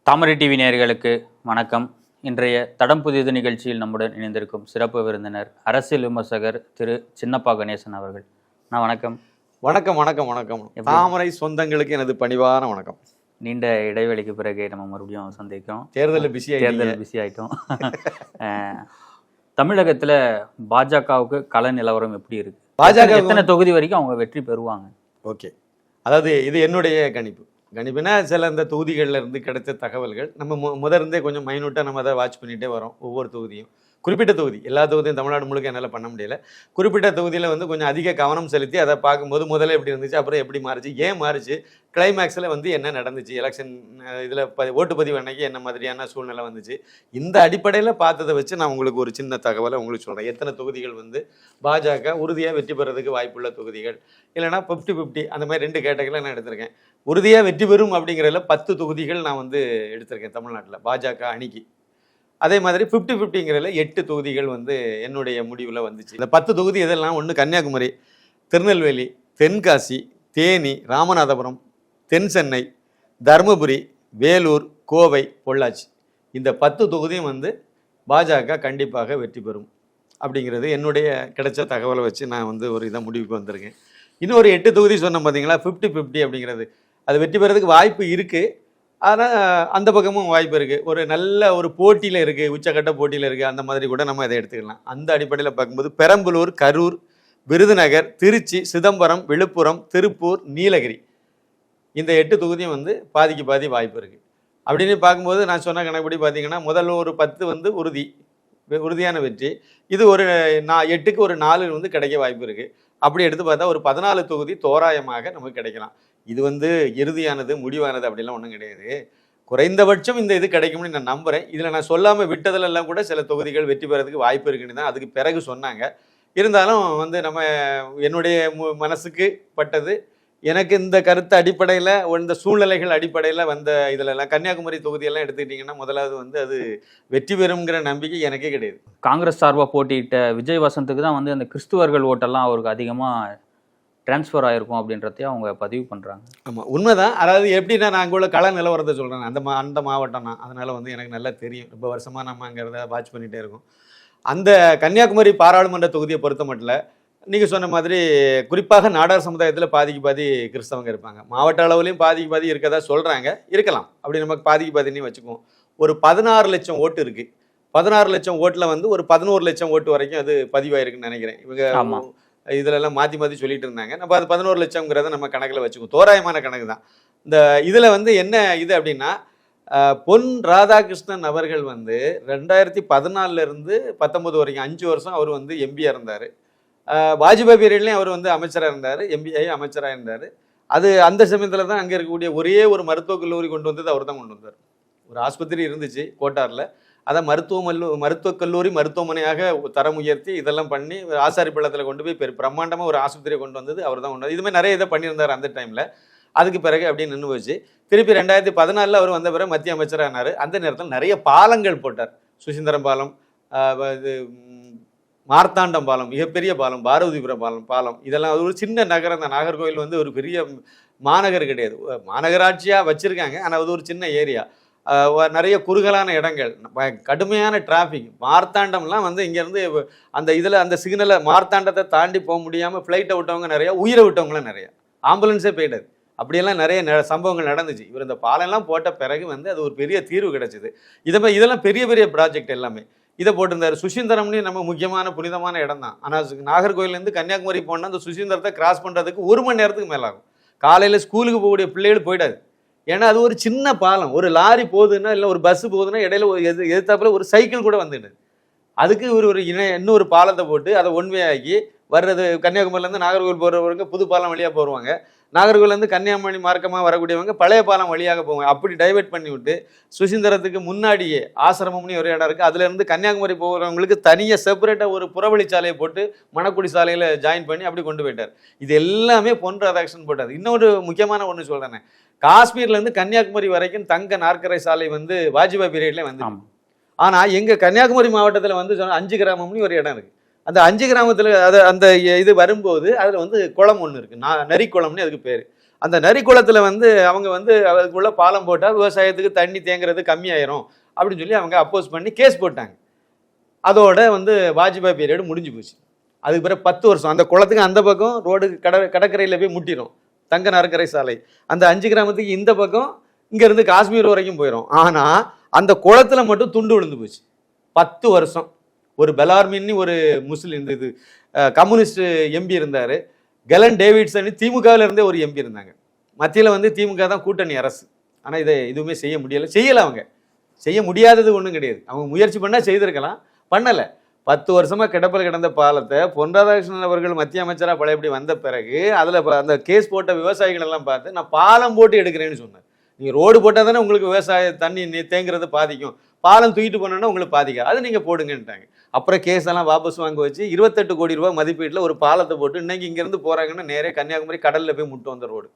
தாமரை TV நேயர்களுக்கு வணக்கம். இன்றைய தடம் புதியது நிகழ்ச்சியில் நம்முடன் இணைந்திருக்கும் சிறப்பு விருந்தினர் அரசியல் விமர்சகர் திரு சின்னப்பா கணேசன் அவர்கள். வணக்கம். வணக்கம் வணக்கம் வணக்கம். தாமரை சொந்தங்களுக்கு எனது பணிவான வணக்கம். நீண்ட இடைவெளிக்கு பிறகு நம்ம மறுபடியும் சந்திக்கும். தேர்தல் பிஸி ஆயிட்டோம். தமிழகத்துல பாஜகவுக்கு கள நிலவரம் எப்படி இருக்கு? பாஜக எத்தனை தொகுதி வரைக்கும் அவங்க வெற்றி பெறுவாங்க? ஓகே, அதாவது இது என்னுடைய கணிப்புனா சில இந்த தொகுதிகளில் இருந்து கிடைச்ச தகவல்கள் நம்ம முதலிருந்தே கொஞ்சம் மைனூட்டாக நம்ம அதை வாட்ச் பண்ணிகிட்டே வரோம். ஒவ்வொரு தொகுதியும் குறிப்பிட்ட தொகுதி, எல்லா தொகுதியும் தமிழ்நாடு முழுக்க என்னால் பண்ண முடியல. குறிப்பிட்ட தொகுதியில் வந்து கொஞ்சம் அதிக கவனம் செலுத்தி அதை பார்க்கும்போது முதல்ல எப்படி இருந்துச்சு, அப்புறம் எப்படி மாறுச்சு, ஏன் மாறுச்சு, கிளைமேக்ஸில் வந்து என்ன நடந்துச்சு, எலெக்ஷன் இதில் ஓட்டுப்பதிவு அன்னைக்கு என்ன மாதிரியான சூழ்நிலை வந்துச்சு, இந்த அடிப்படையில் பார்த்ததை வச்சு நான் உங்களுக்கு ஒரு சின்ன தகவலை உங்களுக்கு சொல்கிறேன். எத்தனை தொகுதிகள் வந்து பாஜக உறுதியாக வெற்றி பெறதுக்கு வாய்ப்புள்ள தொகுதிகள், இல்லைனா 50-50 அந்த மாதிரி 2 கேட்டகரியில் நான் எடுத்திருக்கேன். உறுதியாக வெற்றி பெறும் அப்படிங்கிறதுல 10 தொகுதிகள் நான் வந்து எடுத்திருக்கேன் தமிழ்நாட்டில் பாஜக அணிக்கு. அதே மாதிரி 50-50ங்கிறதுல 8 தொகுதிகள் வந்து என்னுடைய முடிவில் வந்துச்சு. இந்த 10 தொகுதி இதெல்லாம் ஒன்று கன்னியாகுமரி, திருநெல்வேலி, தென்காசி, தேனி, ராமநாதபுரம், தென் சென்னை, தருமபுரி, வேலூர், கோவை, பொள்ளாச்சி. இந்த 10 தொகுதியும் வந்து பாஜக கண்டிப்பாக வெற்றி பெறும் அப்படிங்கிறது என்னுடைய கிடைச்ச தகவலை வச்சு நான் வந்து ஒரு இதை முடிவுக்கு வந்திருக்கேன். இன்னும் ஒரு 8 தொகுதி சொன்னோம் பார்த்தீங்களா, 50-50 அப்படிங்கிறது அது வெற்றி பெறதுக்கு வாய்ப்பு இருக்குது. ஆனால் அந்த பக்கமும் வாய்ப்பு இருக்குது. ஒரு நல்ல ஒரு போட்டியில் இருக்குது, உச்சக்கட்ட போட்டியில் இருக்குது. அந்த மாதிரி கூட நம்ம இதை எடுத்துக்கலாம். அந்த அடிப்படையில் பார்க்கும்போது பெரம்பலூர், கரூர், விருதுநகர், திருச்சி, சிதம்பரம், விழுப்புரம், திருப்பூர், நீலகிரி இந்த 8 தொகுதியும் வந்து பாதிக்கு பாதி வாய்ப்பு இருக்குது. அப்படின்னு பார்க்கும்போது நான் சொன்ன கணக்குப்படி பார்த்தீங்கன்னா முதல்ல ஒரு 10 வந்து உறுதியான வெற்றி. இது ஒரு 8க்கு ஒரு 4 வந்து கிடைக்க வாய்ப்பு இருக்குது. அப்படி எடுத்து பார்த்தா ஒரு 14 தொகுதி தோராயமாக நமக்கு கிடைக்கலாம். இது வந்து இறுதியானது முடிவானது அப்படிலாம் ஒன்றும் கிடையாது. குறைந்தபட்சம் இந்த இது கிடைக்கும்னு நான் நம்புகிறேன். இதில் நான் சொல்லாமல் விட்டதிலெல்லாம் கூட சில தொகுதிகள் வெற்றி பெறதுக்கு வாய்ப்பு இருக்குன்னு தான் அதுக்கு பிறகு சொன்னாங்க. இருந்தாலும் வந்து நம்ம என்னுடைய மனசுக்கு பட்டது, எனக்கு இந்த கருத்து அடிப்படையில் இந்த சூழ்நிலைகள் அடிப்படையில் வந்த இதிலெல்லாம் கன்னியாகுமரி தொகுதியெல்லாம் எடுத்துக்கிட்டிங்கன்னா முதலாவது வந்து அது வெற்றி பெறுங்கிற நம்பிக்கை எனக்கே கிடையாது. காங்கிரஸ் சார்பாக போட்டியிட்ட விஜய் வசந்துக்கு தான் வந்து அந்த கிறிஸ்துவர்கள் ஓட்டெல்லாம் அவருக்கு அதிகமாக டிரான்ஸ்ஃபர் ஆகிருக்கும் அப்படின்றதையும் அவங்க பதிவு பண்ணுறாங்க. ஆமாம், உண்மைதான். அதாவது எப்படின்னா நான் அங்கே உள்ள கள நிலவரத்தை சொல்கிறேன். அந்த மாவட்டம் தான், அதனால் வந்து எனக்கு நல்லா தெரியும். ரொம்ப வருஷமாக நம்ம அங்கே வாட்ச் பண்ணிகிட்டே இருக்கோம். அந்த கன்னியாகுமரி பாராளுமன்ற தொகுதியை பொறுத்த மட்டும் நீங்கள் சொன்ன மாதிரி குறிப்பாக நாடார் சமுதாயத்தில் பாதிக்கு பாதி கிறிஸ்தவங்க இருப்பாங்க. மாவட்ட அளவுலையும் பாதிக்கு பாதி இருக்கதா சொல்கிறாங்க. இருக்கலாம், அப்படி நமக்கு பாதிக்கு பாதினே வச்சுக்குவோம். ஒரு 16 லட்சம் ஓட்டு இருக்குது. 16 லட்சம் ஓட்டில் வந்து ஒரு 11 லட்சம் ஓட்டு வரைக்கும் அது பதிவாயிருக்குன்னு நினைக்கிறேன். இவங்க இதிலெல்லாம் மாற்றி சொல்லிட்டு இருந்தாங்க. நம்ம அது 11 லட்சங்கிறத நம்ம கணக்கில் வச்சுக்குவோம். தோராயமான கணக்கு தான். இந்த இதில் வந்து என்ன இது அப்படின்னா, பொன் ராதாகிருஷ்ணன் அவர்கள் வந்து 2014 19 வரைக்கும் 5 வருஷம் அவர் வந்து எம்பியாக இருந்தார். வாஜ்பாய் பீரியட்லேயும் அவர் வந்து அமைச்சராக இருந்தார், எம்பிஐ அமைச்சராக இருந்தார். அது அந்த சமயத்தில் தான் அங்கே இருக்கக்கூடிய ஒரே ஒரு மருத்துவக் கல்லூரி கொண்டு வந்தது அவர் தான் கொண்டு வந்தார். ஒரு ஆஸ்பத்திரி இருந்துச்சு கோட்டாரில், அதை மருத்துவக் கல்லூரி மருத்துவமனையாக தரம் உயர்த்தி இதெல்லாம் பண்ணி ஆசாரிப்பள்ளத்தில் கொண்டு போய் பிரம்மாண்டமாக ஒரு ஆஸ்பத்திரியை கொண்டு வந்தது அவர் தான் கொண்டு வந்தது. இதுமாதிரி நிறைய இதை பண்ணியிருந்தார் அந்த டைமில். அதுக்கு பிறகு அப்படின்னு நின்று போச்சு. திருப்பி 2014 அவர் வந்த பிறகு மத்திய அமைச்சரானார். அந்த நேரத்தில் நிறைய பாலங்கள் போட்டார். சுசீந்திரம் பாலம், இது மார்த்தாண்டம் பாலம், மிகப்பெரிய பாலம், பாரதிபுரம் பாலம் இதெல்லாம் ஒரு சின்ன நகரம் தான். நாகர்கோவில் வந்து ஒரு பெரிய மாநகர் கிடையாது, மாநகராட்சியாக வச்சுருக்காங்க. ஆனால் அது ஒரு சின்ன ஏரியா, நிறைய குறுகலான இடங்கள், கடுமையான டிராஃபிக். மார்த்தாண்டம்லாம் வந்து இங்கேருந்து அந்த இதில் அந்த சிக்னலை மார்த்தாண்டத்தை தாண்டி போக முடியாமல் ஃப்ளைட்டை விட்டவங்க நிறையா, உயிரை விட்டவங்களாம் நிறையா, ஆம்புலன்ஸே போயிடாது. அப்படியெல்லாம் நிறைய சம்பவங்கள் நடந்துச்சு. இவர் இந்த பாலெல்லாம் போட்ட பிறகு வந்து அது ஒரு பெரிய தீர்வு கிடைச்சிது. இதெல்லாம் பெரிய பெரிய ப்ராஜெக்ட் எல்லாமே இதை போட்டிருந்தார். சுசீந்திரம்னு நம்ம முக்கியமான புனிதமான இடம் தான். ஆனால் நாகர்கோவிலேருந்து கன்னியாகுமரி போனால் அந்த சுசீந்திரத்தை கிராஸ் பண்ணுறதுக்கு 1 மணி நேரத்துக்கு மேலாகும். காலையில் ஸ்கூலுக்கு போகக்கூடிய பிள்ளைகள் போயிடாது. ஏன்னா அது ஒரு சின்ன பாலம். ஒரு லாரி போகுதுன்னா இல்லை ஒரு பஸ்ஸு போகுதுன்னா இடையில எதிர்த்தாப்புல ஒரு சைக்கிள் கூட வந்துடுது. அதுக்கு ஒரு இன்னொரு பாலத்தை போட்டு அதை ஒன்வே ஆக்கி வர்றது கன்னியாகுமரியிலேருந்து நாகர்கோவில் போகிறவங்க புது பாலம் வழியாக போடுவாங்க. நாகர்கோவிலேருந்து கன்னியாகுமரி மார்க்கமாக வரக்கூடியவங்க பழைய பாலம் வழியாக போவாங்க. அப்படி டைவெர்ட் பண்ணி விட்டு சுசீந்திரத்துக்கு முன்னாடியே ஆசிரமம்னு ஒரு இடம் இருக்குது. அதுலேருந்து கன்னியாகுமரி போகிறவங்களுக்கு தனியாக செப்பரேட்டாக ஒரு புறவழிச்சாலையை போட்டு மணக்குடி சாலையில் ஜாயின் பண்ணி அப்படி கொண்டு போயிட்டார். இது எல்லாமே பொன் ராதாகிருஷ்ணன் போட்டார். இன்னொரு முக்கியமான ஒன்று சொல்கிறேன். காஷ்மீர்லேருந்து கன்னியாகுமரி வரைக்கும் தங்க நாற்கரை சாலை வந்து வாஜ்பாய் பீரியட்லேயே வந்து. ஆனால் எங்கள் கன்னியாகுமரி மாவட்டத்தில் வந்து 5 கிராமம்னு ஒரு இடம் இருக்குது. அந்த 5 கிராமத்தில் அந்த இது வரும்போது அதில் வந்து குளம் ஒன்று இருக்குது, நரிக்குளம்னு அதுக்கு பேர். அந்த நரிக்குளத்தில் வந்து அவங்க வந்து அதுக்குள்ள பாலம் போட்டால் விவசாயத்துக்கு தண்ணி தேங்குறது கம்மியாயிரும் அப்படின்னு சொல்லி அவங்க அப்போஸ் பண்ணி கேஸ் போட்டாங்க. அதோட வந்து வாஜ்பாய் பீரியட் முடிஞ்சு போச்சு. அதுக்கு பிறகு 10 வருஷம் அந்த குளத்துக்கு அந்த பக்கம் ரோடு கடற்கரையில் போய் முட்டிடும் தங்க நரக்கரை சாலை. அந்த 5 கிராமத்துக்கு இந்த பக்கம் இங்கேருந்து காஷ்மீர் வரைக்கும் போயிடும். ஆனால் அந்த குளத்தில் மட்டும் துண்டு விழுந்து போச்சு. 10 வருஷம். ஒரு பெலார்மின்னு ஒரு முஸ்லீம் இது கம்யூனிஸ்ட் எம்பி இருந்தார். கெலன் டேவிட்சன் திமுகவில் இருந்தே ஒரு எம்பி இருந்தாங்க. மத்தியில் வந்து திமுக தான் கூட்டணி அரசு. ஆனால் இதை எதுவுமே செய்யலை. அவங்க செய்ய முடியாதது ஒன்றும் கிடையாது. அவங்க முயற்சி பண்ணால் செய்திருக்கலாம், பண்ணலை. 10 வருஷமா கிடப்பில் கிடந்த பாலத்தை பொன் ராதாகிருஷ்ணன் அவர்கள் மத்திய அமைச்சராக பழையபடி வந்த பிறகு அதில் அந்த கேஸ் போட்ட விவசாயிகள் எல்லாம் பார்த்து நான் பாலம் போட்டு எடுக்கிறேன்னு சொன்னேன். நீங்கள் ரோடு போட்டால் தானே உங்களுக்கு விவசாய தண்ணி தேங்குறது பாதிக்கும், பாலம் தூக்கிட்டு போனோன்னா உங்களுக்கு பாதிக்கும், அது நீங்கள் போடுங்கன்ட்டாங்க. அப்புறம் கேஸ் எல்லாம் வாபஸ் வாங்க வச்சு 28 கோடி ரூபாய் மதிப்பீட்டில் ஒரு பாலத்தை போட்டு இன்னைக்கு இங்கேருந்து போகிறாங்கன்னா நேரே கன்னியாகுமரி கடலில் போய் முட்டு வந்த ரோடு.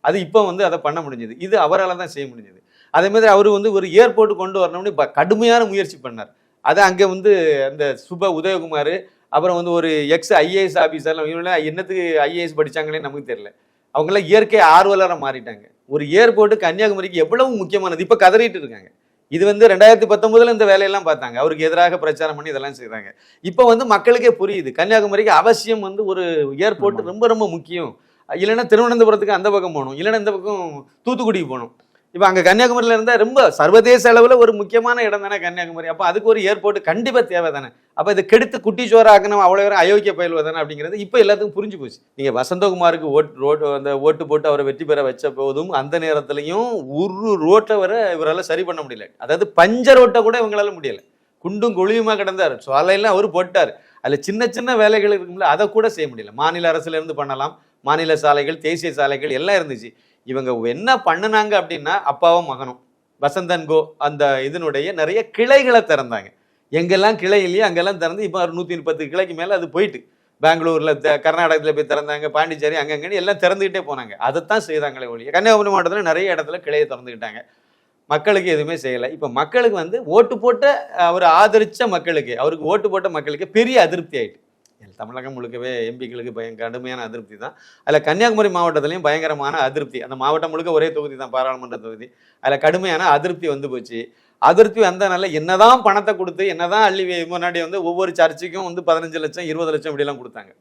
அது இப்போ வந்து அதை பண்ண முடிஞ்சது. இது அவரால் தான் செய்ய முடிஞ்சது. அதே மாதிரி அவர் வந்து ஒரு ஏர்போர்ட் கொண்டு வரணும்னு கடுமையான முயற்சி பண்ணார். அதை அங்கே வந்து அந்த சுப உதயகுமார், அப்புறம் வந்து ஒரு எக்ஸ் ஐஏஎஸ் ஆஃபீஸர்லாம், இவங்களாம் என்னத்துக்கு ஐஏஎஸ் படித்தாங்களே நமக்கு தெரியல. அவங்களாம் இயற்கை ஆர்வலராக மாறிட்டாங்க. ஒரு ஏர்போர்ட்டு கன்னியாகுமரிக்கு எவ்வளவு முக்கியமானது. இப்போ கதறிட்டு இருக்காங்க. இது வந்து 2019 இந்த வேலையெல்லாம் பார்த்தாங்க, அவருக்கு எதிராக பிரச்சாரம் பண்ணி இதெல்லாம் செய்கிறாங்க. இப்போ வந்து மக்களுக்கே புரியுது கன்னியாகுமரிக்கு அவசியம் வந்து ஒரு ஏர்போர்ட் ரொம்ப ரொம்ப முக்கியம். இல்லைன்னா திருவனந்தபுரத்துக்கு அந்த பக்கம் போகணும், இல்லைன்னா இந்த பக்கம் தூத்துக்குடிக்கு போகணும். இப்போ அங்கே கன்னியாகுமரியில் இருந்தால் ரொம்ப சர்வதேச அளவில் ஒரு முக்கியமான இடம் தானே கன்னியாகுமரி. அப்போ அதுக்கு ஒரு ஏர்போர்ட் கண்டிப்பாக தேவை தானே. அப்போ இதை கெடுத்து குட்டி சோறாக்கணும், அவ்வளோ பேரும் அயோக்கிய பயில்வது தானே அப்படிங்கிறது இப்போ எல்லாத்துக்கும் புரிஞ்சு போச்சு. நீங்கள் வசந்தகுமாருக்கு ஓட்டு போட்டு அவரை வெற்றி பெற வச்ச போதும் அந்த நேரத்துலையும் ஒரு ரோட்டை வர இவரால் சரி பண்ண முடியல. அதாவது பஞ்சர் ரோட்டை கூட இவங்களால முடியலை. குண்டும் குழியுமா கிடந்தார். சாலையெல்லாம் அவர் போட்டார். அதில் சின்ன சின்ன வேலைகள் இருக்கும்ல, அதை கூட செய்ய முடியல. மாநில அரசுலேருந்து பண்ணலாம், மாநில சாலைகள் தேசிய சாலைகள் எல்லாம் இருந்துச்சு. இவங்க என்ன பண்ணினாங்க அப்படின்னா அப்பாவும் மகனும் வசந்தன் கோ அந்த இதனுடைய நிறைய கிளைகளை திறந்தாங்க. எங்கெல்லாம் கிளை இல்லையோ அங்கெல்லாம் திறந்து இப்போ 130 கிளைக்கு மேலே அது போயிட்டு பெங்களூரில் கர்நாடகத்தில் போய் திறந்தாங்க, பாண்டிச்சேரி அங்கங்கன்னு எல்லாம் திறந்துக்கிட்டே போனாங்க. அதைத்தான் செய்தாங்களே ஒழிய கன்னியாகுமரி மாவட்டத்தில் நிறைய இடத்துல கிளையை திறந்துக்கிட்டாங்க. மக்களுக்கு எதுவுமே செய்யலை. இப்போ மக்களுக்கு வந்து ஓட்டு போட்ட அவர் ஆதரித்த மக்களுக்கு, அவருக்கு ஓட்டு போட்ட மக்களுக்கு பெரிய அதிருப்தி ஆயிட்டு. தமிழகம் முழுக்கவே எம்பிக்களுக்கு கடுமையான அதிருப்தி தான். அதில் கன்னியாகுமரி மாவட்டத்திலையும் பயங்கரமான அதிருப்தி. அந்த மாவட்டம் முழுக்க ஒரே தொகுதி தான், பாராளுமன்ற தொகுதி. அதில் கடுமையான அதிருப்தி வந்து போச்சு. அதிருப்தி வந்தனால என்னதான் பணத்தை கொடுத்து என்னதான் அள்ளி முன்னாடி வந்து ஒவ்வொரு சர்ச்சுக்கும் வந்து 15 லட்சம் 20 லட்சம் இப்படிலாம் கொடுத்தாங்க.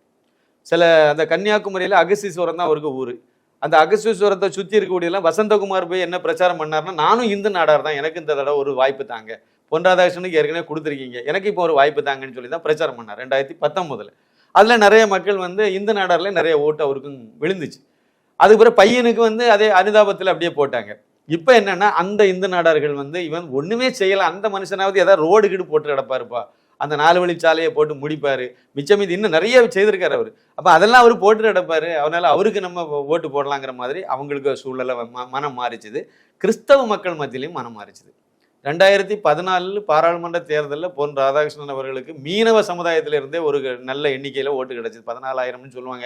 சில அந்த கன்னியாகுமரியில் அகஸ்தீஸ்வரம் தான் அவருக்கு ஊர். அந்த அகஸ்தீஸ்வரத்தை சுற்றி இருக்கக்கூடியெல்லாம் வசந்தகுமார் போய் என்ன பிரச்சாரம் பண்ணார்னா, நானும் இந்து நாடார் தான், எனக்கு இந்த தடவை ஒரு வாய்ப்பு தாங்க, பொன் ராதாகிருஷ்ணனுக்கு ஏற்கனவே கொடுத்துருக்கீங்க, எனக்கு இப்போ ஒரு வாய்ப்பு தாங்கன்னு சொல்லி தான் பிரச்சாரம் பண்ணார் 2019. அதில் நிறைய மக்கள் வந்து இந்து நாடாரில் நிறைய ஓட்டு அவருக்கும் விழுந்துச்சு. அதுக்கு பிறகு பையனுக்கு வந்து அதே அனுதாபத்தில் அப்படியே போட்டாங்க. இப்போ என்னன்னா அந்த இந்து நாடார்கள் வந்து இவன் ஒன்றுமே செய்யலாம், அந்த மனுஷனாவது ஏதாவது ரோடு கீடு போட்டு கிடப்பாருப்பா, அந்த 4 வழிச்சாலையை போட்டு முடிப்பார், மிச்சம் மீது இன்னும் நிறைய செய்திருக்காரு அவர். அப்போ அதெல்லாம் அவர் போட்டு கிடப்பார், அதனால அவருக்கு நம்ம ஓட்டு போடலாங்கிற மாதிரி அவங்களுக்கு சூழ்நிலை மனம் மாறிச்சுது. கிறிஸ்தவ மக்கள் மத்தியிலையும் மனம் மாறிச்சுது. 2014 பாராளுமன்ற தேர்தலில் பொன் ராதாகிருஷ்ணன் அவர்களுக்கு மீனவ சமுதாயத்திலிருந்தே ஒரு நல்ல எண்ணிக்கையில் ஓட்டு கிடைச்சிது. 14,000ன்னு சொல்லுவாங்க,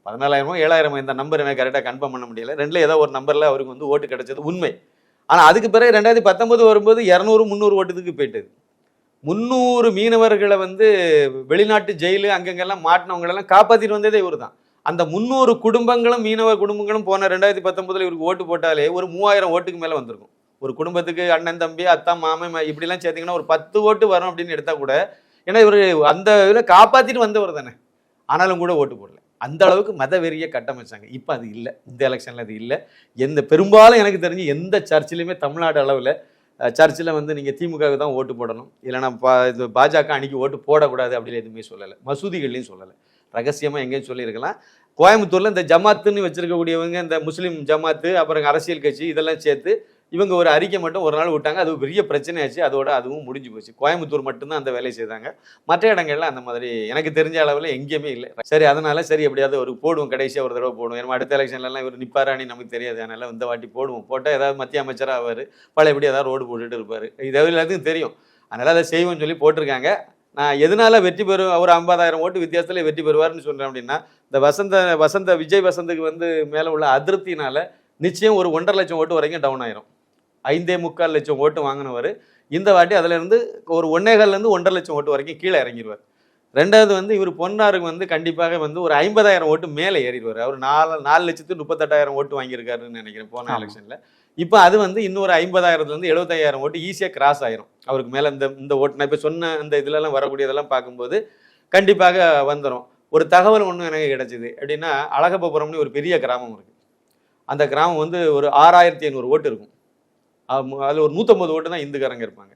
14,000மோ 7,000மோ, இந்த நம்பர் எனக்கு கரெக்டாக கன்ஃபார்ம் பண்ண முடியல. ரெண்டில் ஏதோ ஒரு நம்பரில் அவருக்கு வந்து ஓட்டு கிடைச்சது உண்மை. ஆனால் அதுக்கு பிறகு 2019 வரும்போது 200-300 ஓட்டுக்கு போயிட்டது. 300 மீனவர்களை வந்து வெளிநாட்டு ஜெயிலு அங்கங்கெல்லாம் மாட்டினவங்களெல்லாம் காப்பாற்றிட்டு வந்ததே இவர் தான். அந்த 300 குடும்பங்களும் மீனவ குடும்பங்களும் போன 2019 இவருக்கு ஓட்டு போட்டாலே ஒரு 3000 ஓட்டுக்கு மேலே வந்திருக்கும். ஒரு குடும்பத்துக்கு அண்ணன் தம்பி அத்தா மாமன் இப்படிலாம் சேர்த்திங்கன்னா ஒரு 10 ஓட்டு வரும் அப்படின்னு எடுத்தால் கூட, ஏன்னா இவர் அந்த இதில் காப்பாற்றிட்டு வந்தவர் தானே, ஆனாலும் கூட ஓட்டு போடல. அந்த அளவுக்கு மத வெறியை கட்டமைச்சாங்க. இப்போ அது இல்லை, இந்த எலெக்ஷனில் அது இல்லை. பெரும்பாலும் எனக்கு தெரிஞ்சு எந்த சர்ச்சிலையுமே தமிழ்நாடு அளவில் சர்ச்சில் வந்து நீங்கள் திமுகவுக்கு தான் ஓட்டு போடணும், இல்லைனா இது பாஜக அன்னைக்கு ஓட்டு போடக்கூடாது அப்படின்னு எதுவுமே சொல்லலை. மசூதிகள்லையும் சொல்லலை, ரகசியமாக எங்கேயும் சொல்லியிருக்கலாம். கோயம்புத்தூரில் இந்த ஜமாத்துன்னு வச்சிருக்கக்கூடியவங்க, இந்த முஸ்லீம் ஜமாத்து, அப்புறம் அரசியல் கட்சி இதெல்லாம் சேர்த்து இவங்க ஒரு அறிக்கை மட்டும் ஒரு நாள் விட்டாங்க. அது பெரிய பிரச்சனையாச்சு. அதோட அதுவும் முடிஞ்சு போச்சு. கோயம்புத்தூர் மட்டும்தான் அந்த வேலையை செய்தாங்க. மற்ற இடங்கள்ல அந்த மாதிரி எனக்கு தெரிஞ்ச அளவில் எங்கேயுமே இல்லை. சரி, அதனால சரி எப்படியாவது ஒரு போடுவோம், கடைசியாக ஒரு தடவை போடுவோம். ஏன்னா அடுத்த எலெக்ஷன்லாம் இவர் நிப்பாரானி நமக்கு தெரியாது. அதனால இந்த வாட்டி போடுவோம், போட்டால் ஏதாவது மத்திய அமைச்சராக ஆவார், பழையபடி ஏதாவது ரோடு போட்டுட்டு இருப்பார், இது எல்லாத்துக்கும் தெரியும். அதனால் அதை செய்வோம்னு சொல்லி போட்டிருக்காங்க. நான் எதனால வெற்றி பெறும், ஒரு 50,000 ஓட்டு வித்தியாசத்தில் வெற்றி பெறுவார்னு சொல்கிறேன் அப்படின்னா, இந்த விஜய் வசந்துக்கு வந்து மேலே உள்ள அதிருப்தினால நிச்சயம் ஒரு 1.5 லட்சம் ஓட்டு வரைக்கும் டவுன் ஆயிரும். 5.25 லட்சம் ஓட்டு வாங்கினவர் இந்த வாட்டி அதிலிருந்து ஒரு 1.25 1.5 லட்சம் ஓட்டு வரைக்கும் கீழே இறங்கிடுவார். ரெண்டாவது வந்து இவர் பொன்னாருக்கு வந்து கண்டிப்பாக வந்து ஒரு 50,000 ஓட்டு மேலே ஏறிடுவார். அவர் 4,38,000 ஓட்டு வாங்கியிருக்காருன்னு நினைக்கிறேன் போன எலெக்ஷனில். இப்போ அது வந்து இன்னொரு 50,000லேருந்து 75,000 ஓட்டு ஈஸியாக கிராஸ் ஆயிரும் அவருக்கு மேலே. இந்த ஓட்டு நான் இப்போ சொன்ன இந்த இதுலலாம் வரக்கூடியதெல்லாம் பார்க்கும்போது கண்டிப்பாக வந்துடும். ஒரு தகவல் ஒன்று எனக்கு கிடைச்சிது. எப்படின்னா, அழகப்பபுரம்னு ஒரு பெரிய கிராமம் இருக்குது. அந்த கிராமம் வந்து ஒரு 6,500 ஓட்டு இருக்கும். அதில் ஒரு 150 ஓட்டு தான் இந்துக்காரங்க இருப்பாங்க.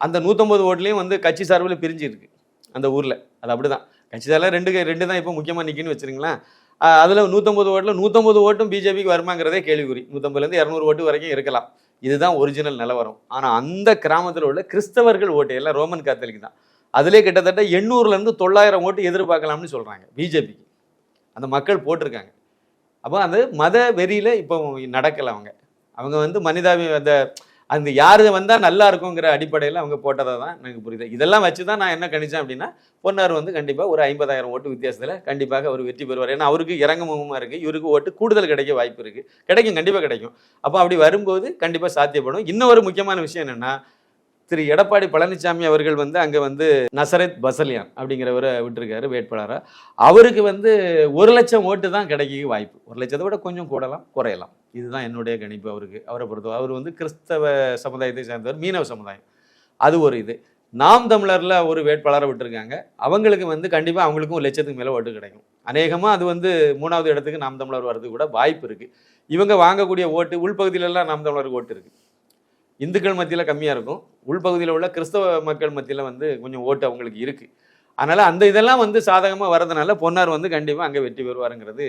அந்த 150 ஓட்டுலேயும் வந்து கட்சி சார்பில் பிரிஞ்சு இருக்கு அந்த ஊரில். அது அப்படி தான் கட்சி சார்பில் ரெண்டு தான் இப்போ முக்கியமாக நிற்கின்னு வச்சுருங்களேன். அதில் 150 ஓட்டில் 150 ஓட்டும் பிஜேபிக்கு வருமாங்கிறதே கேள்விக்குறி. 150லேருந்து 200 ஓட்டு வரைக்கும் இருக்கலாம். இதுதான் ஒரிஜினல் நிலவரம். ஆனால் அந்த கிராமத்தில் உள்ள கிறிஸ்தவர்கள் ஓட்டு எல்லாம் ரோமன் காத்தலிக் தான். அதிலே கிட்டத்தட்ட 800லேருந்து 900 ஓட்டு எதிர்பார்க்கலாம்னு சொல்கிறாங்க பிஜேபிக்கு. அந்த மக்கள் போட்டிருக்காங்க. அப்போ அந்த மத வெறியில் இப்போ நடக்கலை. அவங்க வந்து மனிதாபி அந்த யார் வந்தால் நல்லா இருக்குங்கிற அடிப்படையில் அவங்க போட்டதாக தான் எனக்கு புரியுது. இதெல்லாம் வச்சு தான் நான் என்ன கணிச்சேன் அப்படின்னா, பொன்னார் வந்து கண்டிப்பாக ஒரு 50,000 ஓட்டு வித்தியாசத்தில் கண்டிப்பாக அவர் வெற்றி பெறுவார். ஏன்னா அவருக்கு இறங்குமுகமாக இருக்குது. இவருக்கு ஓட்டு கூடுதல் கிடைக்க வாய்ப்பு இருக்குது. கிடைக்கும், கண்டிப்பாக கிடைக்கும். அப்போ அப்படி வரும்போது கண்டிப்பாக சாத்தியப்படும். இன்னொரு முக்கியமான விஷயம் என்னென்னா, திரு எடப்பாடி பழனிசாமி அவர்கள் வந்து அங்கே வந்து நசரத் பசலியான் அப்படிங்கிறவரை விட்டுருக்காரு வேட்பாளராக. அவருக்கு வந்து 1,00,000 ஓட்டு தான் கிடைக்க வாய்ப்பு. 1,00,000 விட கொஞ்சம் கூடலாம் குறையலாம். இதுதான் என்னுடைய கணிப்பு. அவரை பொறுத்தவரை அவர் வந்து கிறிஸ்தவ சமுதாயத்தை சேர்ந்தவர், மீனவ சமுதாயம். அது ஒரு இது. நாம் தமிழரில் ஒரு வேட்பாளரை விட்டுருக்காங்க. அவங்களுக்கு வந்து கண்டிப்பாக அவங்களுக்கும் 1,00,000க்கு மேலே ஓட்டு கிடைக்கும். அநேகமாக அது வந்து 3வது இடத்துக்கு நாம் தமிழர் வர்றதுக்கு கூட வாய்ப்பு இருக்குது. இவங்க வாங்கக்கூடிய ஓட்டு உள்பகுதியிலலாம் நாம் தமிழருக்கு ஓட்டு இருக்குது. இந்துக்கள் மத்தியில் கம்மியாக இருக்கும். உள்பகுதியில் உள்ள கிறிஸ்தவ மக்கள் மத்தியில் வந்து கொஞ்சம் ஓட்டு அவங்களுக்கு இருக்குது. அதனால் அந்த இதெல்லாம் வந்து சாதகமாக வரதுனால பொன்னார் வந்து கண்டிப்பாக அங்கே வெற்றி பெறுவாருங்கிறது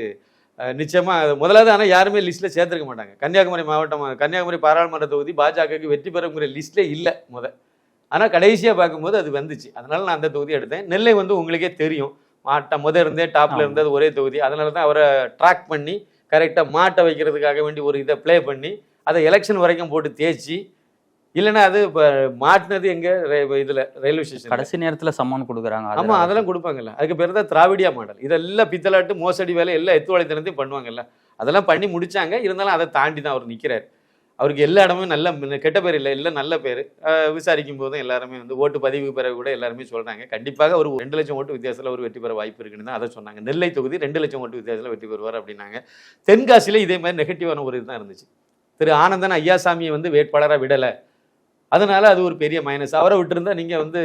நிச்சயமாக முதலாவது. ஆனால் யாருமே லிஸ்ட்டில் சேர்த்துருக்க மாட்டாங்க. கன்னியாகுமரி மாவட்டம், கன்னியாகுமரி பாராளுமன்ற தொகுதி பாஜகவுக்கு வெற்றி பெறுங்கிற லிஸ்ட்லே இல்லை ஆனால் கடைசியாக பார்க்கும்போது அது வந்துச்சு. அதனால் நான் அந்த தொகுதி எடுத்தேன். நெல்லை வந்து உங்களுக்கே தெரியும், முதல் இருந்தே டாப்பில் இருந்தது ஒரே தொகுதி. அதனால தான் அவரை ட்ராக் பண்ணி கரெக்டாக மாட்டை வைக்கிறதுக்காக வேண்டி ஒரு இதை ப்ளே பண்ணி அதை எலெக்ஷன் வரைக்கும் போட்டு தேய்ச்சி, இல்லைன்னா அது இப்போ மாட்டினது எங்கே இதில் ரயில்வே ஸ்டேஷன் கடைசி நேரத்தில் சம்மன் கொடுக்குறாங்க. ஆமாம், அதெல்லாம் கொடுப்பாங்கல்ல. அதுக்கு பேர் தான் திராவிடியா மாடல். இதெல்லாம் பித்தலாட்டு மோசடி வேலை எல்லாம் எத்துவளைத்தனத்தையும் பண்ணுவாங்கல்ல. அதெல்லாம் பண்ணி முடிச்சாங்க. இருந்தாலும் அதை தாண்டி தான் அவர் நிற்கிறார். அவருக்கு எல்லா இடமும் நல்ல கெட்ட பேர் இல்லை நல்ல பேர். விசாரிக்கும் போதும் எல்லாருமே வந்து ஓட்டு பதிவு பிறகு கூட எல்லாருமே சொல்கிறாங்க கண்டிப்பாக ஒரு 2,00,000 ஓட்டு வித்தியாசத்தில் ஒரு வெற்றி பெற வாய்ப்பு இருக்குன்னு தான் அதை சொன்னாங்க. நெல்லை தொகுதி 2,00,000 ஓட்டு வித்தியாசத்தில் வெற்றி பெறுவார் அப்படின்னாங்க. தென்காசியில் இதே மாதிரி நெகட்டிவான ஒரு இதுதான் இருந்துச்சு. திரு ஆனந்தன் ஐயாசாமியை வந்து வேட்பாளராக விடலை. அதனால அது ஒரு பெரிய மைனஸ். அவரை விட்டுருந்தா நீங்கள் வந்து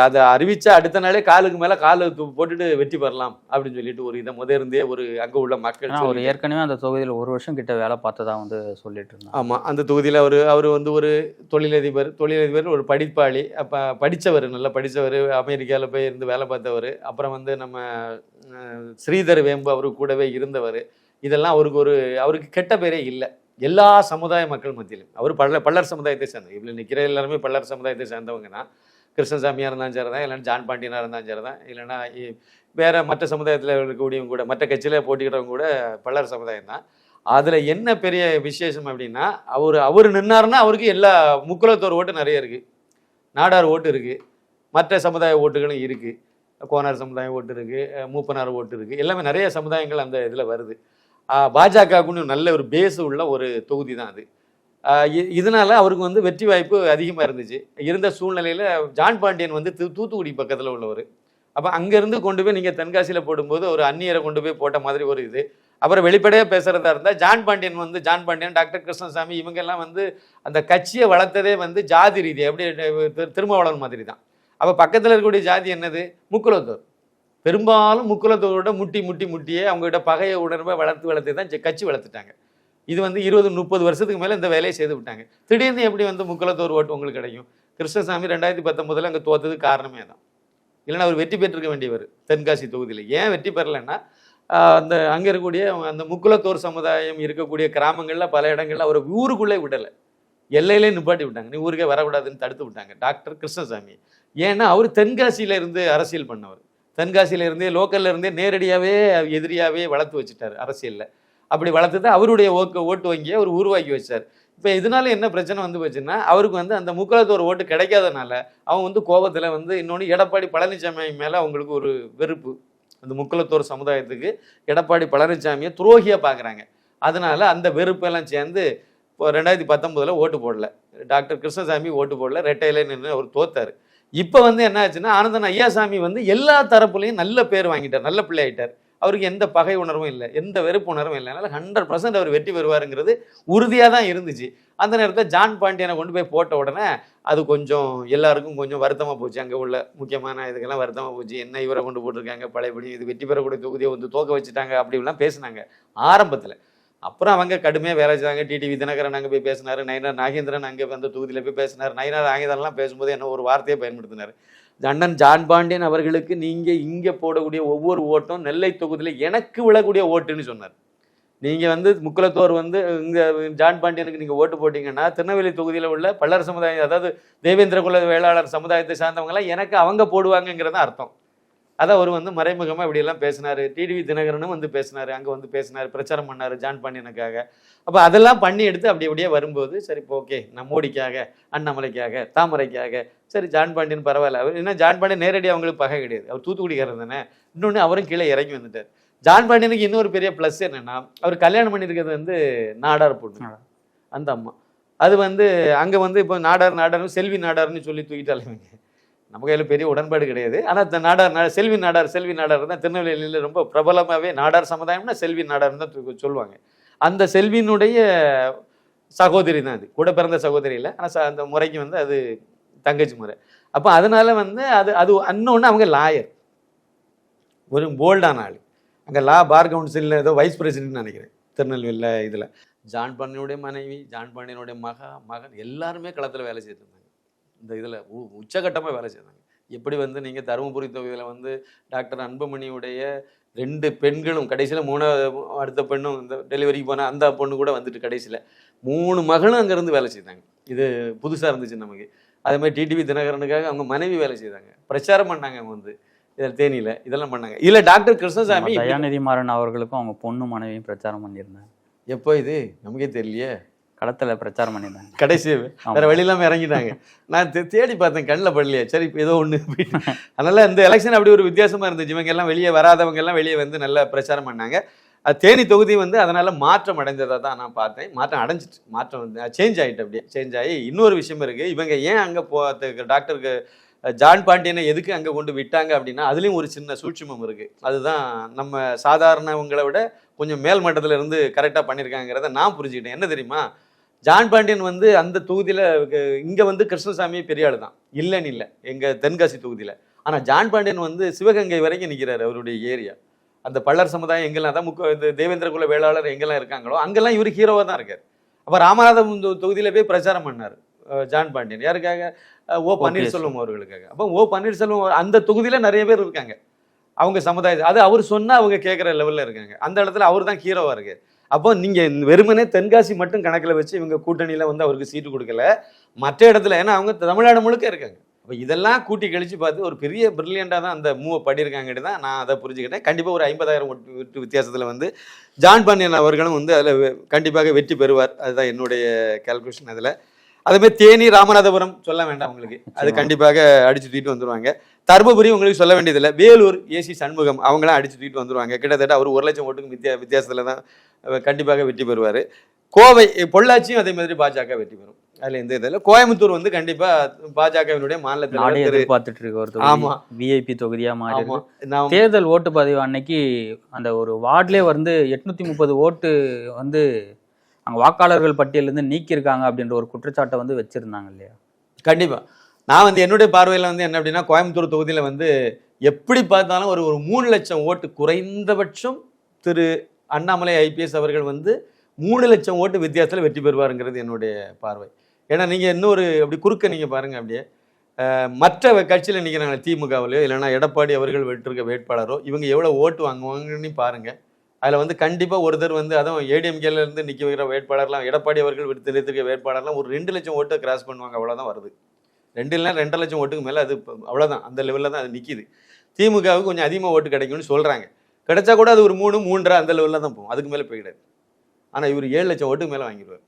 அதை அறிவிச்சா அடுத்த நாளே காலுக்கு மேலே காலு போட்டுட்டு வெற்றி பெறலாம் அப்படின்னு சொல்லிட்டு ஒரு இதை இருந்தே ஒரு அங்கே உள்ள மக்கள் அவர் ஏற்கனவே அந்த தொகுதியில் 1 வருஷம் கிட்ட வேலை பார்த்ததா வந்து சொல்லிட்டு இருந்தாங்க. ஆமாம், அந்த தொகுதியில் அவர் வந்து ஒரு தொழிலதிபர் ஒரு படிப்பாளி. அப்போ படித்தவர், நல்லா படித்தவர், அமெரிக்காவில் போய் இருந்து வேலை பார்த்தவர். அப்புறம் வந்து நம்ம ஸ்ரீதர் வேம்பு அவருக்கு கூடவே இருந்தவர். இதெல்லாம் அவருக்கு கெட்ட பேரே இல்லை எல்லா சமுதாய மக்கள் மத்தியிலும். அவர் பல்லர் சமுதாயத்தை சேர்ந்தவர். இவ்வளோ நிற்கிற எல்லாருமே பல்லர் சமுதாயத்தை சேர்ந்தவங்க தான். கிருஷ்ணசாமியாக இருந்தாலும் சரி தான், இல்லைன்னா ஜான் பாண்டியனாக இருந்தாலும் சரி தான், இல்லைன்னா வேறு மற்ற சமுதாயத்தில் இருக்கக்கூடியவங்க கூட, மற்ற கட்சியில் போட்டிக்கிறவங்க கூட பல்லர் சமுதாயம் தான். அதில் என்ன பெரிய விசேஷம் அப்படின்னா, அவர் நின்னாருன்னா அவருக்கு எல்லா முக்குலத்தோர் ஓட்டு நிறைய இருக்குது, நாடார் ஓட்டு இருக்குது, மற்ற சமுதாய ஓட்டுகளும் இருக்குது, கோனார் சமுதாய ஓட்டு இருக்குது, மூப்பனார் ஓட்டு இருக்குது, எல்லாமே நிறைய சமுதாயங்கள் அந்த இதில் வருது. பாஜகவுக்குன்னு நல்ல ஒரு பேஸ் உள்ள ஒரு தொகுதி தான் அது. இதனால அவருக்கு வந்து வெற்றி வாய்ப்பு அதிகமாக இருந்துச்சு. இருந்த சூழ்நிலையில் ஜான் பாண்டியன் வந்து தூத்துக்குடி பக்கத்தில் உள்ளவர். அப்போ அங்கேருந்து கொண்டு போய் நீங்கள் தென்காசியில் போடும்போது ஒரு அந்நியரை கொண்டு போய் போட்ட மாதிரி ஒரு இது. அப்புறம் வெளிப்படையாக பேசுகிறதா இருந்தால் ஜான் பாண்டியன், டாக்டர் கிருஷ்ணசாமி இவங்கெல்லாம் வந்து அந்த கட்சியை வளர்த்ததே வந்து ஜாதி ரீதி அப்படியே திருமாவளவன் மாதிரி தான். அப்போ பக்கத்தில் இருக்கக்கூடிய ஜாதி என்னது? முக்குலத்தோர். பெரும்பாலும் முக்குலத்தோரோட முட்டியே அவங்ககிட்ட பகையை உணர்வை வளர்த்து தான் கட்சி வளர்த்துட்டாங்க. இது வந்து 20-30 வருஷத்துக்கு மேலே இந்த வேலையை செய்து விட்டாங்க. திடீர்னு எப்படி வந்து முக்குலத்தோர் ஓட்டு உங்களுக்கு கிடைக்கும்? கிருஷ்ணசாமி 2019 அங்கே தோற்றதுக்கு காரணமே தான். இல்லைன்னா அவர் வெற்றி பெற்றிருக்க வேண்டியவர் தென்காசி தொகுதியில். ஏன் வெற்றி பெறலைன்னா, அந்த அங்கே இருக்கக்கூடிய அந்த முக்குலத்தோர் சமுதாயம் இருக்கக்கூடிய கிராமங்களில் பல இடங்களில் அவரை ஊருக்குள்ளே விடலை, எல்லையிலே நிப்பாட்டி விட்டாங்க. நீ ஊருக்கே வரக்கூடாதுன்னு தடுத்து விட்டாங்க டாக்டர் கிருஷ்ணசாமி. ஏன்னா அவர் தென்காசியில் இருந்து அரசியல் பண்ணவர். தென்காசியில இருந்தே லோக்கல்ல இருந்தே நேரடியாகவே எதிரியாகவே வளர்த்து வச்சுட்டார் அரசியலில். அப்படி வளர்த்து தான் அவருடைய ஓட்டு வங்கியை அவர் உருவாக்கி வச்சார். இப்போ இதனால என்ன பிரச்சனை வந்து போச்சுன்னா, அவருக்கு வந்து அந்த முக்குலத்தோர் ஓட்டு கிடைக்காதனால அவங்க வந்து கோபத்தில் வந்து இன்னொன்று எடப்பாடி பழனிசாமி மேலே அவங்களுக்கு ஒரு வெறுப்பு. அந்த முக்குலத்தோர் சமுதாயத்துக்கு எடப்பாடி பழனிசாமியை துரோகியாக பார்க்குறாங்க. அதனால அந்த வெறுப்பெல்லாம் சேர்ந்து இப்போ 2019 ஓட்டு போடல, டாக்டர் கிருஷ்ணசாமி ஓட்டு போடல, ரெட்டையிலே நின்று அவர் தோத்தார். இப்போ வந்து என்ன ஆச்சுன்னா ஆனந்தன் ஐயாசாமி வந்து எல்லா தரப்புலையும் நல்ல பேர் வாங்கிட்டார், நல்ல பிள்ளை ஆயிட்டார். அவருக்கு எந்த பகை உணர்வும் இல்லை, எந்த வெறுப்பு உணர்வும் இல்லை. அதனால 100% அவர் வெற்றி பெறுவாருங்கிறது உறுதியாக தான் இருந்துச்சு. அந்த நேரத்தில் ஜான் பாண்டியனை கொண்டு போய் போட்ட உடனே அது கொஞ்சம் எல்லாருக்கும் கொஞ்சம் வருத்தமாக போச்சு. அங்கே உள்ள முக்கியமான இதுக்கெல்லாம் வருத்தமாக போச்சு. என்ன இவரை கொண்டு போட்டிருக்காங்க, பழையபடி இது வெற்றி பெறக்கூடிய தொகுதியை வந்து தோக்க வச்சுட்டாங்க அப்படிலாம் பேசினாங்க ஆரம்பத்தில். அப்புறம் அவங்க கடுமையாக வேலை செய்தாங்க. டிடிவி தினகரன் அங்கே போய் பேசினார், நயினார் நாகேந்திரன் அங்கே வந்து தொகுதியில் போய் பேசினார். நயினார் நாகேந்திரன்லாம் பேசும்போது என்ன ஒரு வார்த்தையை பயன்படுத்தினார், அண்ணன் ஜான் பாண்டியன் அவர்களுக்கு நீங்கள் இங்கே போடக்கூடிய ஒவ்வொரு ஓட்டும் நெல்லை தொகுதியில் எனக்கு விழக்கூடிய ஓட்டுன்னு சொன்னார். நீங்கள் வந்து முக்குலத்தோர் வந்து இங்கே ஜான் பாண்டியனுக்கு நீங்கள் ஓட்டு போட்டிங்கன்னா திருநெல்வேலி தொகுதியில் உள்ள பல்லர் சமுதாயம், அதாவது தேவேந்திர குல வேளாளர் சமுதாயத்தை சார்ந்தவங்களாம் எனக்கு அவங்க போடுவாங்கங்கிறத அர்த்தம். அதை அவர் வந்து மறைமுகமாக இப்படியெல்லாம் பேசினார். டிடிவி தினகரனும் வந்து பேசினார், அங்கே வந்து பேசினார், பிரச்சாரம் பண்ணார் ஜான் பாண்டியனுக்காக. அப்போ அதெல்லாம் பண்ணி எடுத்து அப்படி அப்படியே வரும்போது சரி இப்போ ஓகே, மோடிக்காக, அண்ணாமலைக்காக, தாமரைக்காக, சரி ஜான் பாண்டியன் பரவாயில்ல. அவர் என்ன, ஜான் பாண்டியன் நேரடியாக அவங்களுக்கு பகை கிடையாது, அவர் தூத்துக்குடிக்காரர் தானே. இன்னொன்று அவரும் கீழே இறங்கி வந்துட்டார். ஜான் பாண்டியனுக்கு இன்னொரு பெரிய ப்ளஸ் என்னென்னா, அவர் கல்யாணம் பண்ணியிருக்கிறது வந்து நாடார் பொண்ணு, அந்த அம்மா. அது வந்து அங்கே வந்து இப்போ நாடார்னு செல்வி நாடார்னு சொல்லி தூக்கிட்டாலுங்க, நம்ம கையில் பெரிய உடன்பாடு கிடையாது. ஆனால் நாடார் செல்வி நாடார் தான் திருநெல்வேலியில் ரொம்ப பிரபலமாகவே நாடார் சமுதாயம்னா செல்வி நாடார்னு தான் சொல்லுவாங்க. அந்த செல்வியினுடைய சகோதரி தான், அது கூட பிறந்த சகோதரி இல்லை, ஆனால் அந்த முறைக்கு வந்து அது தங்கச்சி முறை. அப்போ அதனால வந்து அது இன்னொன்று அவங்க லாயர், ஒரு போல்டான ஆள். அங்கே பார் கவுன்சிலில் ஏதோ வைஸ் பிரசிடென்ட்னு நினைக்கிறேன் திருநெல்வேலியில். இதில் ஜான் பாண்டியனுடைய மனைவி, ஜான் பாண்டியனுடைய மகன் எல்லாருமே களத்தில் வேலை செய்திருந்தாங்க. இந்த இதில் உச்சகட்டமாக வேலை செய்தாங்க. எப்படி வந்து நீங்கள் தருமபுரி தொகுதியில் வந்து டாக்டர் அன்புமணியுடைய 2 பெண்களும் கடைசியில் 3வது அடுத்த பெண்ணும் இந்த டெலிவரிக்கு போனால் அந்த பொண்ணு கூட வந்துட்டு கடைசியில் 3 மகளும் அங்கேருந்து வேலை செய்தாங்க. இது புதுசாக இருந்துச்சு நமக்கு. அதே மாதிரி டிடிவி தினகரனுக்காக அவங்க மனைவி வேலை செய்தாங்க, பிரச்சாரம் பண்ணாங்க. அவங்க வந்து இதில் தேனியில் இதெல்லாம் பண்ணாங்க. இதில் டாக்டர் கிருஷ்ணசாமி, தயாநிதி மாறன் அவர்களுக்கும் அவங்க பொண்ணு மனைவியும் பிரச்சாரம் பண்ணியிருந்தாங்க. எப்போ இது நமக்கே தெரியலையே, களத்தில் பிரச்சாரம் பண்ணியிருந்தாங்க. கடைசி வேற வெளியில்லாமல் இறங்கிட்டாங்க. நான் தேடி பார்த்தேன், கண்ணில் படலையே. சரி இப்போ ஏதோ ஒன்று. அதனால இந்த எலெக்ஷன் அப்படி ஒரு வித்தியாசமாக இருந்துச்சு. இவங்க எல்லாம் வெளியே வராதவங்க எல்லாம் வெளியே வந்து நல்லா பிரச்சாரம் பண்ணாங்க. தேனி தொகுதி வந்து அதனால மாற்றம் அடைந்ததாக தான் நான் பார்த்தேன். மாற்றம் அடைஞ்சிட்டு, மாற்றம் வந்து சேஞ்ச் ஆகிட்டு, அப்படியே சேஞ்ச் ஆகி. இன்னொரு விஷயம் இருக்குது, இவங்க ஏன் அங்கே டாக்டருக்கு ஜான் பாண்டியனை எதுக்கு அங்கே கொண்டு விட்டாங்க அப்படின்னா அதுலேயும் ஒரு சின்ன சூட்சுமம் இருக்குது. அதுதான் நம்ம சாதாரணவங்களை விட கொஞ்சம் மேல் மட்டத்தில் இருந்து கரெக்டாக பண்ணியிருக்காங்கிறத நான் புரிஞ்சுக்கிட்டேன். என்ன தெரியுமா, ஜான் பாண்டியன் வந்து அந்த தொகுதியில் இங்கே வந்து கிருஷ்ணசாமி பெரிய ஆள் தான், இல்லைன்னு இல்லை, எங்கள் தென்காசி தொகுதியில். ஆனால் ஜான் பாண்டியன் வந்து சிவகங்கை வரைக்கும் நிற்கிறார். அவருடைய ஏரியா அந்த பல்லர் சமுதாயம் எங்கெல்லாம் தான் இந்த தேவேந்திர குல வேளாளர் எங்கெல்லாம் இருக்காங்களோ அங்கெல்லாம் இவர் ஹீரோவாக தான் இருக்கார். அப்போ ராமநாதபுரம் தொகுதியில் போய் பிரச்சாரம் பண்ணார் ஜான் பாண்டியன். யாருக்காக? ஓ பன்னீர்செல்வம் அவர்களுக்காக. அப்போ ஓ பன்னீர்செல்வம் அந்த தொகுதியில் நிறைய பேர் இருக்காங்க அவங்க சமுதாயத்தை. அது அவர் சொன்னால் அவங்க கேட்குற லெவலில் இருக்காங்க. அந்த இடத்துல அவர் தான் ஹீரோவாக இருக்கார். அப்போ நீங்கள் வெறுமனே தென்காசி மட்டும் கணக்கில் வச்சு இவங்க கூட்டணியில் வந்து அவருக்கு சீட்டு கொடுக்கல, மற்ற இடத்துல, ஏன்னா அவங்க தமிழ்நாடு முழுக்க இருக்காங்க. அப்போ இதெல்லாம் கூட்டி கழித்து பார்த்து ஒரு பெரிய பிரில்லியண்டாக தான் அந்த மூவை பண்ணியிருக்காங்கன்னு தான் நான் அதை புரிஞ்சுக்கிட்டேன். கண்டிப்பாக ஒரு 50,000 ஓட்டு வித்தியாசத்தில் வந்து ஜான் பாண்டியன் அவர்களும் வந்து அதில் கண்டிப்பாக வெற்றி பெறுவார். அதுதான் என்னுடைய கால்குலேஷன். அதில் அதேமாதிரி தேனி, ராமநாதபுரம் சொல்ல வேண்டாம் உங்களுக்கு, அது கண்டிப்பாக அடிச்சு தூக்கிட்டு வந்துடுவாங்க. தருமபுரி உங்களுக்கு சொல்ல வேண்டியதில்லை. வேலூர் ஏசி சண்முகம் அவங்களாம் அடிச்சு தூக்கிட்டு வந்துடுவாங்க. கிட்டத்தட்ட அவர் 1,00,000 ஓட்டுக்கு வித்தியாசத்தில் தான் கண்டிப்பாக வெற்றி பெறுவார். கோவை, பொள்ளாச்சியும் அதே மாதிரி பாஜக வெற்றி பெறும். அதில் எந்த இதில் கோயம்புத்தூர் வந்து கண்டிப்பாக பாஜகவினுடைய மாநிலத்தில் எதிர்பார்த்துட்டு இருக்க ஒரு தொகுதி, விஐபி தொகுதியாக மாறி. தேர்தல் ஓட்டு பதிவு அன்னைக்கு அந்த ஒரு வார்டிலே வந்து 830 ஓட்டு வந்து அங்கே வாக்காளர்கள் பட்டியலேருந்து நீக்கியிருக்காங்க அப்படின்ற ஒரு குற்றச்சாட்டை வந்து வச்சுருந்தாங்க இல்லையா? கண்டிப்பாக. நான் வந்து என்னுடைய பார்வையில் வந்து என்ன அப்படின்னா, கோயம்புத்தூர் தொகுதியில் வந்து எப்படி பார்த்தாலும் ஒரு 3 லட்சம் ஓட்டு குறைந்தபட்சம் திரு அண்ணாமலை ஐபிஎஸ் அவர்கள் வந்து 3 லட்சம் ஓட்டு வித்தியாசத்தில் வெற்றி பெறுவாருங்கிறது என்னுடைய பார்வை. ஏன்னா நீங்கள் இன்னொரு அப்படி குறுக்க நீங்கள் பாருங்கள், அப்படியே மற்ற கட்சியில் நிற்கிறாங்க, திமுகவிலையோ இல்லைன்னா எடப்பாடி அவர்கள் வெற்றிருக்க வேட்பாளரோ, இவங்க எவ்வளோ ஓட்டு வாங்குவாங்கன்னு பாருங்கள். அதில் வந்து கண்டிப்பாக ஒருத்தர் வந்து அதுவும் ஏடிஎம்கேலேருந்து நிற்க வைக்கிற வேட்பாளர்லாம், எடப்பாடி அவர்கள் தெரிவித்திருக்க வேட்பாளர்லாம் ஒரு 2 லட்சம் ஓட்டை கிராஸ் பண்ணுவாங்க, அவ்வளோதான் வருது. 2 இல்லைனா 2.5 லட்சம் ஓட்டுக்கு மேலே அது அவ்வளோதான், அந்த லெவலில் தான் அது நிற்கிது. திமுகவுக்கு கொஞ்சம் அதிகமாக ஓட்டு கிடைக்கும்னு சொல்கிறாங்க. கிடைச்சா கூட அது ஒரு 3, 3.5 அந்த லெவலில் தான் போகும், அதுக்கு மேலே போயிடாது. ஆனால் இவர் 7 லட்சம் ஓட்டுக்கு மேலே வாங்கிடுவார்,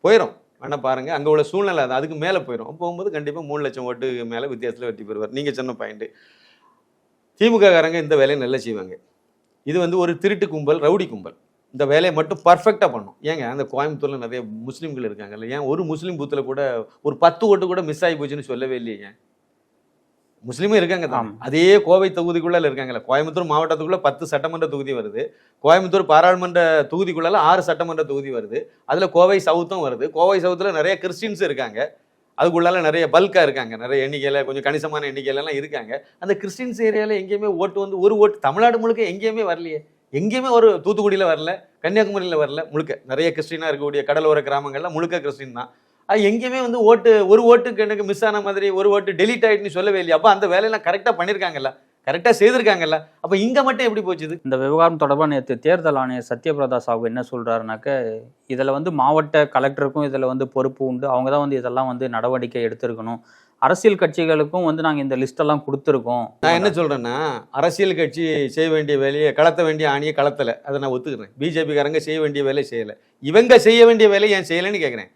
போயிடும். வேணால் பாருங்கள், அங்கே உள்ள சூழ்நிலை அது அதுக்கு மேலே போயிடும். போகும்போது கண்டிப்பாக 3 லட்சம் ஓட்டுக்கு மேலே வித்தியாசத்தில் வெற்றி பெறுவார். நீங்கள் சொன்ன பாயிண்ட்டு, திமுககாரங்க இந்த வேலையை நல்லா செய்வாங்க. இது வந்து ஒரு திருட்டு கும்பல், ரவுடி கும்பல். இந்த வேலையை மட்டும் பர்ஃபெக்டாக பண்ணும். ஏங்க அந்த கோயம்புத்தூரில் நிறைய முஸ்லீம்கள் இருக்காங்கல்ல, ஏன் ஒரு முஸ்லீம் பூத்தில் கூட ஒரு 10 ஓட்டு கூட மிஸ் ஆகி போச்சுன்னு சொல்லவே இல்லையே? முஸ்லீமும் இருக்காங்க தான். அதே கோவை தொகுதிக்குள்ள இருக்காங்கல்ல, கோயம்புத்தூர் மாவட்டத்துக்குள்ள 10 சட்டமன்ற தொகுதி வருது, கோயம்புத்தூர் பாராளுமன்ற தொகுதிக்குள்ள 6 சட்டமன்ற தொகுதி வருது, அதுல கோவை சவுத்தும் வருது. கோவை சவுத்துல நிறைய கிறிஸ்டின்ஸ் இருக்காங்க, அதுக்குள்ளால நிறைய பல்கா இருக்காங்க, நிறைய எண்ணிக்கையில கொஞ்சம் கணிசமான எண்ணிக்கையில எல்லாம் இருக்காங்க. அந்த கிறிஸ்டின்ஸ் ஏரியால எங்கேயுமே ஓட்டு வந்து ஒரு ஓட்டு தமிழ்நாடு முழுக்க எங்கேயுமே வரலையே. எங்கேயுமே ஒரு தூத்துக்குடியில வரல, கன்னியாகுமரியில வரல, முழுக்க நிறைய கிறிஸ்டினா இருக்கக்கூடிய கடலோர கிராமங்கள்ல முழுக்க கிறிஸ்டின் தான். அது எங்கேயுமே வந்து ஒரு ஓட்டுக்கு எனக்கு மிஸ் ஆன மாதிரி, ஒரு ஓட்டு டெலிட் ஆயிட்டுன்னு சொல்லவே இல்லையா? அப்ப அந்த வேலையெல்லாம் கரெக்டா பண்ணிருக்காங்கல்ல, கரெக்டா செய்திருக்காங்கல்ல, அப்ப இங்க மட்டும் எப்படி போச்சுது? இந்த விவகாரம் தொடர்பாக நேற்று தேர்தல் ஆணையர் சத்யபிரதா சாஹூ என்ன சொல்றாருனாக்க, இதுல வந்து மாவட்ட கலெக்டருக்கும் இதுல வந்து பொறுப்பு உண்டு, அவங்க தான் வந்து இதெல்லாம் வந்து நடவடிக்கை எடுத்திருக்கணும். அரசியல் கட்சிகளுக்கும் வந்து நாங்க இந்த லிஸ்ட் எல்லாம் கொடுத்துருக்கோம். நான் என்ன சொல்றேன்னா, அரசியல் கட்சி செய்ய வேண்டிய வேலையை, கலத்த வேண்டிய ஆணியை கலத்தல, அதை நான் ஒத்துக்கிறேன். பிஜேபி காரங்க செய்ய வேண்டிய வேலையை செய்யல, இவங்க செய்ய வேண்டிய வேலையை ஏன் செய்யலன்னு கேட்கிறேன்.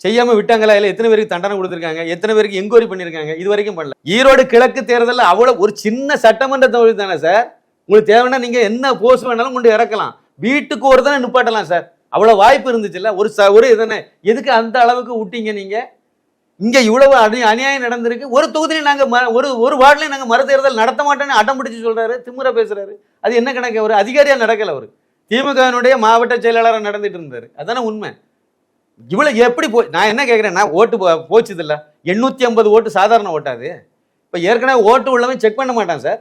செய்யாம விட்டாங்களா? இல்லை எத்தனை பேருக்கு தண்டனை கொடுத்துருக்காங்க, எத்தனை பேருக்கு என்கொயரி பண்ணியிருக்காங்க, இது வரைக்கும் பண்ணல. ஈரோடு கிழக்கு தேர்தலில் அவ்வளவு ஒரு சின்ன சட்டமன்ற தொகுதி தானே சார், உங்களுக்கு தேவைன்னா நீங்க என்ன போஸ்ட் வேணாலும் கொண்டு இறக்கலாம், வீட்டுக்கு ஒரு தானே நிப்பாட்டலாம் சார், அவ்வளவு வாய்ப்பு இருந்துச்சுல்ல. ஒரு இதுதானே, எதுக்கு அந்த அளவுக்கு விட்டீங்க நீங்க? இங்க இவ்வளவு அநியாயம் நடந்திருக்கு. ஒரு தொகுதியில நாங்க ஒரு வார்டுலயும் நாங்க மறுதேர்தல் நடத்த மாட்டோம்னு அடம் பிடிச்சு சொல்றாரு, திமுறை பேசுறாரு. அது என்ன கணக்கு? ஒரு அதிகாரியா நடக்கல, அவரு திமுகவினுடைய மாவட்ட செயலாளராக நடந்துட்டு இருந்தாரு. அதானே உண்மை. இவ்வளவு எப்படி நான் என்ன கேட்கிறேன்னா, ஓட்டு போச்சுது இல்ல, 850 ஓட்டு சாதாரண ஓட்டாது. இப்ப ஏற்கனவே ஓட்டு உள்ளவன் செக் பண்ண மாட்டான் சார்,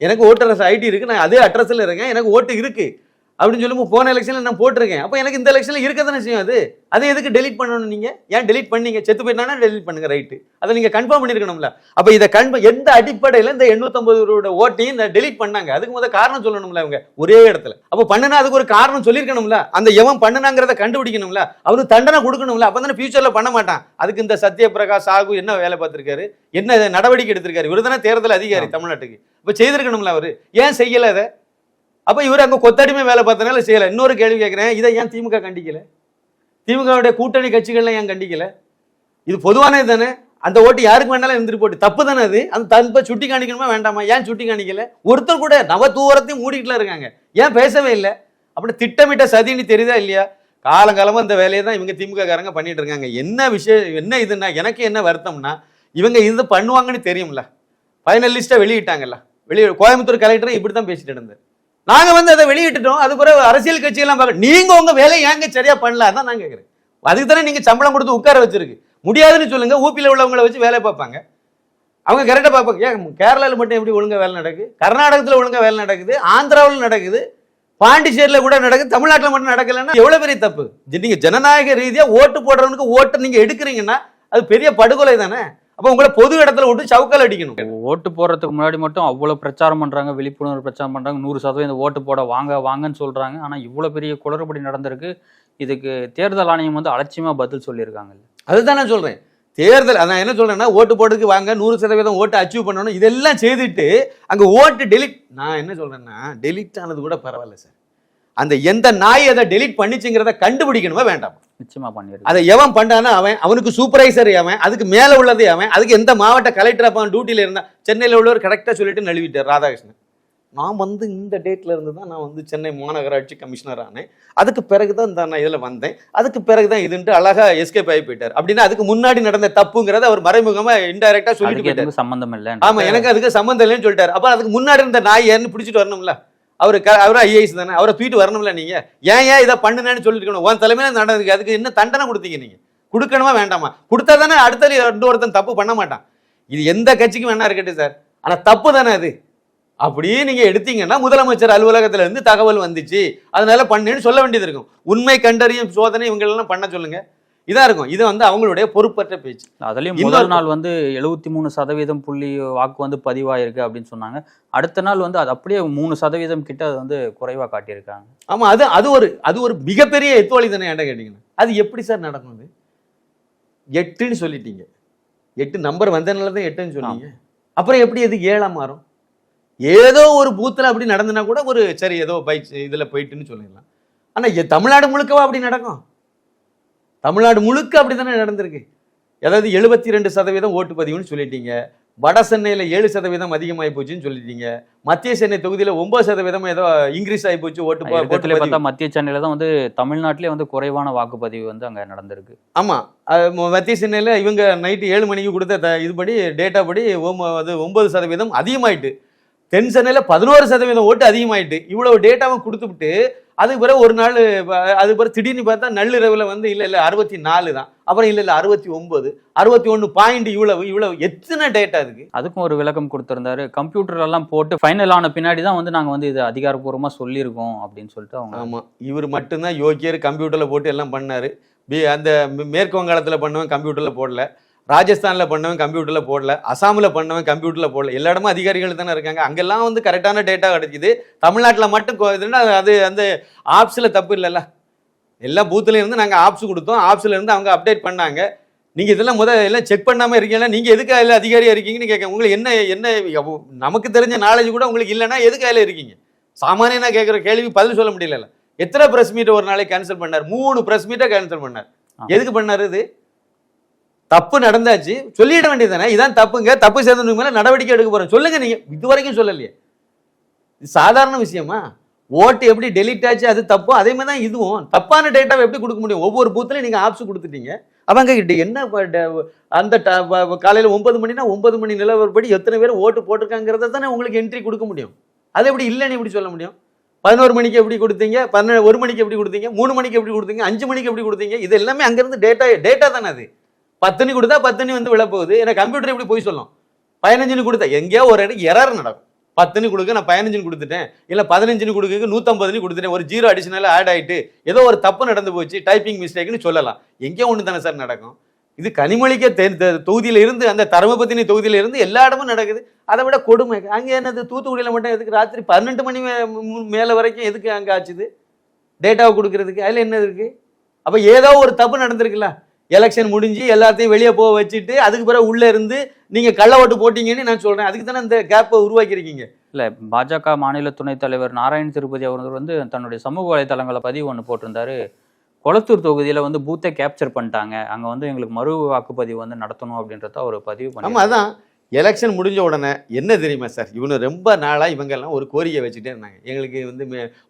எனக்கு ஓட்டர் ஐடி இருக்கு, நான் அதே அட்ரஸ்ல இருக்கேன், எனக்கு ஓட்டு இருக்கு அப்படின்னு சொல்லும்போது போன எலெக்ஷன்ல நான் போட்டிருக்கேன், அப்ப எனக்கு இந்த எலெக்ஷன்ல இருக்க தானே செய்யும். அதை எதுக்கு டெலிட் பண்ணணும்? நீங்க ஏன் டெலிட் பண்ணீங்க? செத்து போயிட்டானா டெலிட் பண்ணுங்க, ரைட்டு, அதை நீங்க கன்ஃபார்ம் பண்ணிருக்கணும்ல. அப்ப இதை எந்த அடிப்படையில இந்த 850 ஓட்டையும் டெலிட் பண்ணாங்க? அதுக்கு முதல் காரணம் சொல்லணும்ல அவங்க ஒரே இடத்துல. அப்ப பண்ணுனா அதுக்கு ஒரு காரணம் சொல்லிருக்கணும்ல, அந்த எவன் பண்ணுனாங்கிறத கண்டுபிடிக்கணும்ல, அவனுக்கு தண்டனை கொடுக்கணும்ல, அப்பதானே ஃபியூச்சர்ல பண்ண மாட்டான். அதுக்கு இந்த சத்யபிரகாஷ் சாஹூ என்ன வேலை பார்த்திருக்காரு, என்ன நடவடிக்கை எடுத்திருக்காரு? இவரு தானே தேர்தல் அதிகாரி தமிழ்நாட்டுக்கு, இப்ப செய்திருக்கணும்ல. அவரு ஏன் செய்யல அதை? அப்ப இவர் அங்க கொத்தடிமை வேலை பார்த்தனால செய்யல. இன்னொரு கேள்வி கேட்கிறேன், இதை ஏன் திமுக கண்டிக்கல? திமுகவுடைய கூட்டணி கட்சிகள்லாம் ஏன் கண்டிக்கல? இது பொதுவானது தானே, அந்த ஓட்டு யாருக்கு வேணாலும் இருந்துட்டு போட்டு, தப்பு தானே அது. அந்த தப்பை சுட்டி காணிக்கணுமா வேண்டாமா? ஏன் சுட்டி காணிக்கல? ஒருத்தர் கூட நவ தூரத்தையும் மூடிக்கிட்டுல இருக்காங்க, ஏன் பேசவே இல்லை? அப்படி திட்டமிட்ட சதின்னு தெரியுதா இல்லையா? காலங்காலமா இந்த வேலையை தான் இவங்க திமுக காரங்க பண்ணிட்டு இருக்காங்க. என்ன விஷயம் என்ன இதுன்னா, எனக்கு என்ன வருத்தம்னா, இவங்க இது பண்ணுவாங்கன்னு தெரியும்ல, ஃபைனல் லிஸ்ட்டை வெளியிட்டாங்கல்ல, கோயம்புத்தூர் கலெக்டர் இப்படித்தான் பேசிட்டு இருந்தார். நாங்க வந்து அதை வெளியிட்டுட்டோம், அது பிறகு அரசியல் கட்சி எல்லாம் பார்க்க நீங்க உங்க வேலையை ஏங்க சரியா பண்ணல தான் நான் கேட்கிறேன். அதுக்கு தானே நீங்க சம்பளம் கொடுத்து உட்கார வச்சிருக்கு. முடியாதுன்னு சொல்லுங்க, ஊபியில் உள்ளவங்களை வச்சு வேலை பார்ப்பாங்க, அவங்க கரெக்டா பார்ப்பாங்க. ஏன் கேரளாவில் மட்டும் எப்படி ஒழுங்கா வேலை நடக்குது, கர்நாடகத்தில் ஒழுங்கா வேலை நடக்குது, ஆந்திராவில் நடக்குது, பாண்டிச்சேரியில் கூட நடக்குது, தமிழ்நாட்டில் மட்டும் நடக்கலன்னா எவ்வளவு பெரிய தப்பு. நீங்க ஜனநாயக ரீதியா ஓட்டு போடுறவனுக்கு ஓட்டு நீங்க எடுக்கிறீங்கன்னா அது பெரிய படுகொலை தானே. அப்ப உங்களை பொது இடத்துல விட்டு சவுக்கால் அடிக்கணும். ஓட்டு போடுறதுக்கு முன்னாடி மட்டும் அவ்வளவு பிரச்சாரம் பண்றாங்க, விழிப்புணர்வு பிரச்சாரம் பண்றாங்க, 100% ஓட்டு போட வாங்கன்னு சொல்றாங்க. ஆனா இவ்வளவு பெரிய குளறுபடி நடந்திருக்கு. இதுக்கு தேர்தல் ஆணையம் வந்து அலட்சியமா பதில் சொல்லியிருக்காங்க. அதுதான் நான் சொல்றேன். தேர்தல் நான் என்ன சொல்றேன்னா, ஓட்டு போடுறதுக்கு வாங்க, 100% ஓட்டு அச்சீவ் பண்ணணும், இதெல்லாம் செய்துட்டு அங்க ஓட்டு டெலிட். நான் என்ன சொல்றேன்னா, டெலிட் ஆனது கூட பரவாயில்ல சார், அந்த எந்த நாய் அதை டெலிட் பண்ணிச்சுங்கிறத கண்டுபிடிக்கணுமா வேண்டாம்? நிச்சயமா பண்ணிரு. அதை எவன் பண்ணானா அவனுக்கு சூப்பர்வைசர் அவன், அதுக்கு மேல உள்ளது அவன், அதுக்கு எந்த மாவட்ட கலெக்டர் அப்ப டியூட்டியில இருந்தா, சென்னையில் உள்ளவர் கரெக்டா சொல்லிட்டு நழுவிட்டார் ராதாகிருஷ்ணன். நான் வந்து இந்த டேட்ல இருந்து தான் நான் வந்து சென்னை மாநகராட்சி கமிஷனர் ஆனேன், அதுக்கு பிறகுதான் நான் இதுல வந்தேன், அதுக்கு பிறகுதான் இதுன்ட்டு அழகா எஸ்கேப் ஆகி போயிட்டார். அப்படின்னா அதுக்கு முன்னாடி நடந்த தப்புங்கிறத அவர் மறைமுகமா இன்டைரக்டா சொல்லிட்டு போயிட்டார். சம்பந்தம் இல்லை, ஆமா எனக்கு அதுக்கு சம்பந்தம் இல்லைன்னு சொல்லிட்டாரு. அப்ப அதுக்கு முன்னாடி இருந்த நாய் யாருன்னு பிடிச்சிட்டு வரணும்ல, அவரு ஐஏஎஸ் தானே, அவரை தூக்கிட்டு வரணும்ல. நீங்க ஏன் இதை பண்ணுனேன்னு சொல்லிருக்கணும், உன் தலைமையில நடந்ததுக்கு அதுக்கு என்ன தண்டனை கொடுத்தீங்க? நீங்க கொடுக்கணுமா வேண்டாமா? கொடுத்தா தானே அடுத்த ஒருத்தன் தப்பு பண்ண மாட்டான். இது எந்த கட்சிக்கும் வேணா இருக்கட்டும் சார், ஆனா தப்பு தானே அது. அப்படியே நீங்க எடுத்தீங்கன்னா முதலமைச்சர் அலுவலகத்துல இருந்து தகவல் வந்துச்சு, அதனால பண்ணுன்னு சொல்ல வேண்டியது இருக்கும். உண்மை கண்டறியும் சோதனை இவங்களெல்லாம் பண்ண சொல்லுங்க, இதா இருக்கும். இது வந்து அவங்களுடைய பொறுப்பற்ற பேச்சு. அதுலயும் முதல் நாள் வந்து 73% புள்ளி வாக்கு வந்து பதிவாயிருக்கு அப்படின்னு சொன்னாங்க. அடுத்த நாள் வந்து அது அப்படியே 3% கிட்ட அது வந்து குறைவா காட்டியிருக்காங்க. ஆமா, அது ஒரு மிகப்பெரிய எத்துவழி தானே ஏன்டா கேட்டீங்கன்னா. அது எப்படி சார் நடக்கும்? அது 8ன்னு சொல்லிட்டீங்க, 8 நம்பர் வந்ததுனால தான் 8ன்னு சொன்னீங்க, அப்புறம் எப்படி எது 7ஆ மாறும்? ஏதோ ஒரு பூத்துல அப்படி நடந்துனா கூட ஒரு சரி ஏதோ இதுல போயிட்டுன்னு சொல்லிடலாம். ஆனா தமிழ்நாடு முழுக்கவா அப்படி நடக்கும்? தமிழ்நாடு முழுக்க அப்படித்தானே நடந்திருக்கு. அதாவது 72% ஓட்டு பதிவுன்னு சொல்லிட்டீங்க, வட சென்னையில் 7% அதிகமாகி போச்சுன்னு சொல்லிட்டீங்க. மத்திய சென்னை தொகுதியில் 9% ஏதோ இன்க்ரீஸ் ஆகி போச்சு ஓட்டு பார்த்தா மத்திய சென்னையில் தான் வந்து தமிழ்நாட்டிலே வந்து குறைவான வாக்குப்பதிவு வந்து அங்கே நடந்திருக்கு. ஆமாம், மத்திய சென்னையில் இவங்க நைட்டு 7 மணிக்கு கொடுத்த இதுபடி டேட்டா படி 9% அதிகமாயிட்டு. தென் சென்னையில் 11% ஓட்டு அதிகமாயிட்டு. இவ்வளவு டேட்டாவை கொடுத்துவிட்டு அதுக்கு பிறகு ஒரு நாள் அது பிறகு திடீர்னு பார்த்தா நள்ளிரவில் வந்து இல்லை 64 தான், அப்புறம் இல்லை 69, 61 பாயிண்ட் இவ்வளவு எத்தனை டேட்டா இருக்கு. அதுக்கும் ஒரு விளக்கம் கொடுத்திருந்தாரு. கம்ப்யூட்டர் எல்லாம் போட்டு ஃபைனல் ஆன பின்னாடி தான் வந்து நாங்கள் வந்து இது அதிகாரப்பூர்வமாக சொல்லியிருக்கோம் அப்படின்னு சொல்லிட்டு அவங்க. ஆமாம், இவர் மட்டும்தான் யோக்கியர், கம்ப்யூட்டரில் போட்டு எல்லாம் பண்ணார். அந்த மேற்கு வங்காளத்தில் பண்ணவன் கம்ப்யூட்டரில் போடல, ராஜஸ்தானில் பண்ணவன் கம்ப்யூட்டரில் போடல, அசாமில் பண்ணவன் கம்ப்யூட்டரில் போடல. எல்லா இடமும் அதிகாரிகள் தானே இருக்காங்க, அங்கெல்லாம் வந்து கரெக்டான டேட்டா கிடைக்குது. தமிழ்நாட்டில் மட்டும் இதுன்னா அது அந்த ஆப்ஸில் தப்பு இல்லைல்ல. எல்லா பூத்துல இருந்து நாங்கள் ஆப்ஸ் கொடுத்தோம், ஆப்ஸில் இருந்து அவங்க அப்டேட் பண்ணாங்க. நீங்கள் இதெல்லாம் எல்லாம் செக் பண்ணாமல் இருக்கீங்களா? நீங்கள் எதுக்கு அதில் அதிகாரியாக இருக்கீங்கன்னு கேட்க. உங்களுக்கு என்ன நமக்கு தெரிஞ்ச நாலேஜ் கூட உங்களுக்கு இல்லைன்னா எதுக்கு அதில் இருக்கீங்க? சாமானியனா கேட்குற கேள்வி பதில் சொல்ல முடியல. எத்தனை ப்ரெஸ் மீட்டை ஒரு நாளைக்கு கேன்சல் பண்ணார்? 3 ப்ரெஸ் மீட்டை கேன்சல் பண்ணார். எதுக்கு பண்ணார்? இது தப்பு நடந்தாச்சு, சொல்லிட வேண்டியது தானே, இதான் தப்புங்க, தப்பு சேர்ந்தவங்க மேலே நடவடிக்கை எடுக்க போகிறோம் சொல்லுங்க. நீங்கள் இது வரைக்கும் சொல்லலையே. இது சாதாரண விஷயமா? ஓட்டு எப்படி டெலிட் ஆச்சு அது தப்போ அதே மாதிரி தான் இதுவும். தப்பான டேட்டாவை எப்படி கொடுக்க முடியும்? ஒவ்வொரு பூத்துலையும் நீங்கள் ஆப்ஸ் கொடுத்துட்டீங்க. அவங்க கிட்ட என்ன அந்த காலையில் 9 மணினா 9 மணி நிலவரப்படி எத்தனை பேர் ஓட்டு போட்டிருக்காங்கிறத தானே உங்களுக்கு என்ட்ரி கொடுக்க முடியும். அது எப்படி இல்லைன்னு எப்படி சொல்ல முடியும்? 11 மணிக்கு எப்படி கொடுத்தீங்க, 1 மணிக்கு எப்படி கொடுத்தீங்க, 3 மணிக்கு எப்படி கொடுத்தீங்க, 5 மணிக்கு எப்படி கொடுத்தீங்க? இது எல்லாமே அங்கேருந்து டேட்டா தானே. அது 10 கொடுத்தா 10 வந்து விழப்போகுது. ஏன்னா கம்ப்யூட்டர் எப்படி போய் சொல்லும்? 15 கொடுத்தா எங்கேயோ ஒரு இடம் எரர் நடக்கும். 10 கொடுக்க நான் 15 கொடுத்துட்டேன், இல்லை 15 கொடுக்க 150 கொடுத்துட்டேன், ஒரு 0 அடிஷனலாக ஆட் ஆகிட்டு ஏதோ ஒரு தப்பு நடந்து போச்சு, டைப்பிங் மிஸ்டேக்னு சொல்லலாம். எங்கேயோ ஒன்று தானே சார் நடக்கும். இது கனிமொழிக்க தொகுதியில இருந்து, அந்த தருமபத்தினி தொகுதியில இருந்து எல்லா இடமும் நடக்குது. அதை விட கொடுமை அங்கே என்னது, தூத்துக்குடியில் மட்டும் எதுக்கு ராத்திரி 12 மணி மேலே வரைக்கும் எதுக்கு அங்கே ஆச்சுது டேட்டாவை கொடுக்கறதுக்கு? அதில் என்ன இருக்கு? அப்போ ஏதோ ஒரு தப்பு நடந்திருக்குல்ல. எலெக்ஷன் முடிஞ்சு எல்லாத்தையும் வெளியே போக வச்சுட்டு அதுக்கு பிறகு உள்ள இருந்து நீங்க கள்ள ஓட்டு போட்டீங்கன்னு நான் சொல்றேன். அதுக்கு தானே இந்த கேப்பை உருவாக்கியிருக்கீங்க. இல்ல, பாஜக மாநில துணைத் தலைவர் நாராயண திருப்பதி அவர் வந்து தன்னுடைய சமூக வலைதளங்களை பதிவு ஒன்று போட்டிருந்தாரு. கொளத்தூர் தொகுதியில வந்து பூத்தை கேப்சர் பண்ணிட்டாங்க, அங்க வந்து எங்களுக்கு மறு வாக்குப்பதிவு வந்து நடத்தணும் அப்படின்றத ஒரு பதிவு பண்ணி. ஆமா, அதான் எலெக்ஷன் முடிஞ்ச உடனே என்ன தெரியுமா சார், இவனு ரொம்ப நாளாக இவங்கெல்லாம் ஒரு கோரிக்கை வச்சுட்டே இருந்தாங்க. எங்களுக்கு வந்து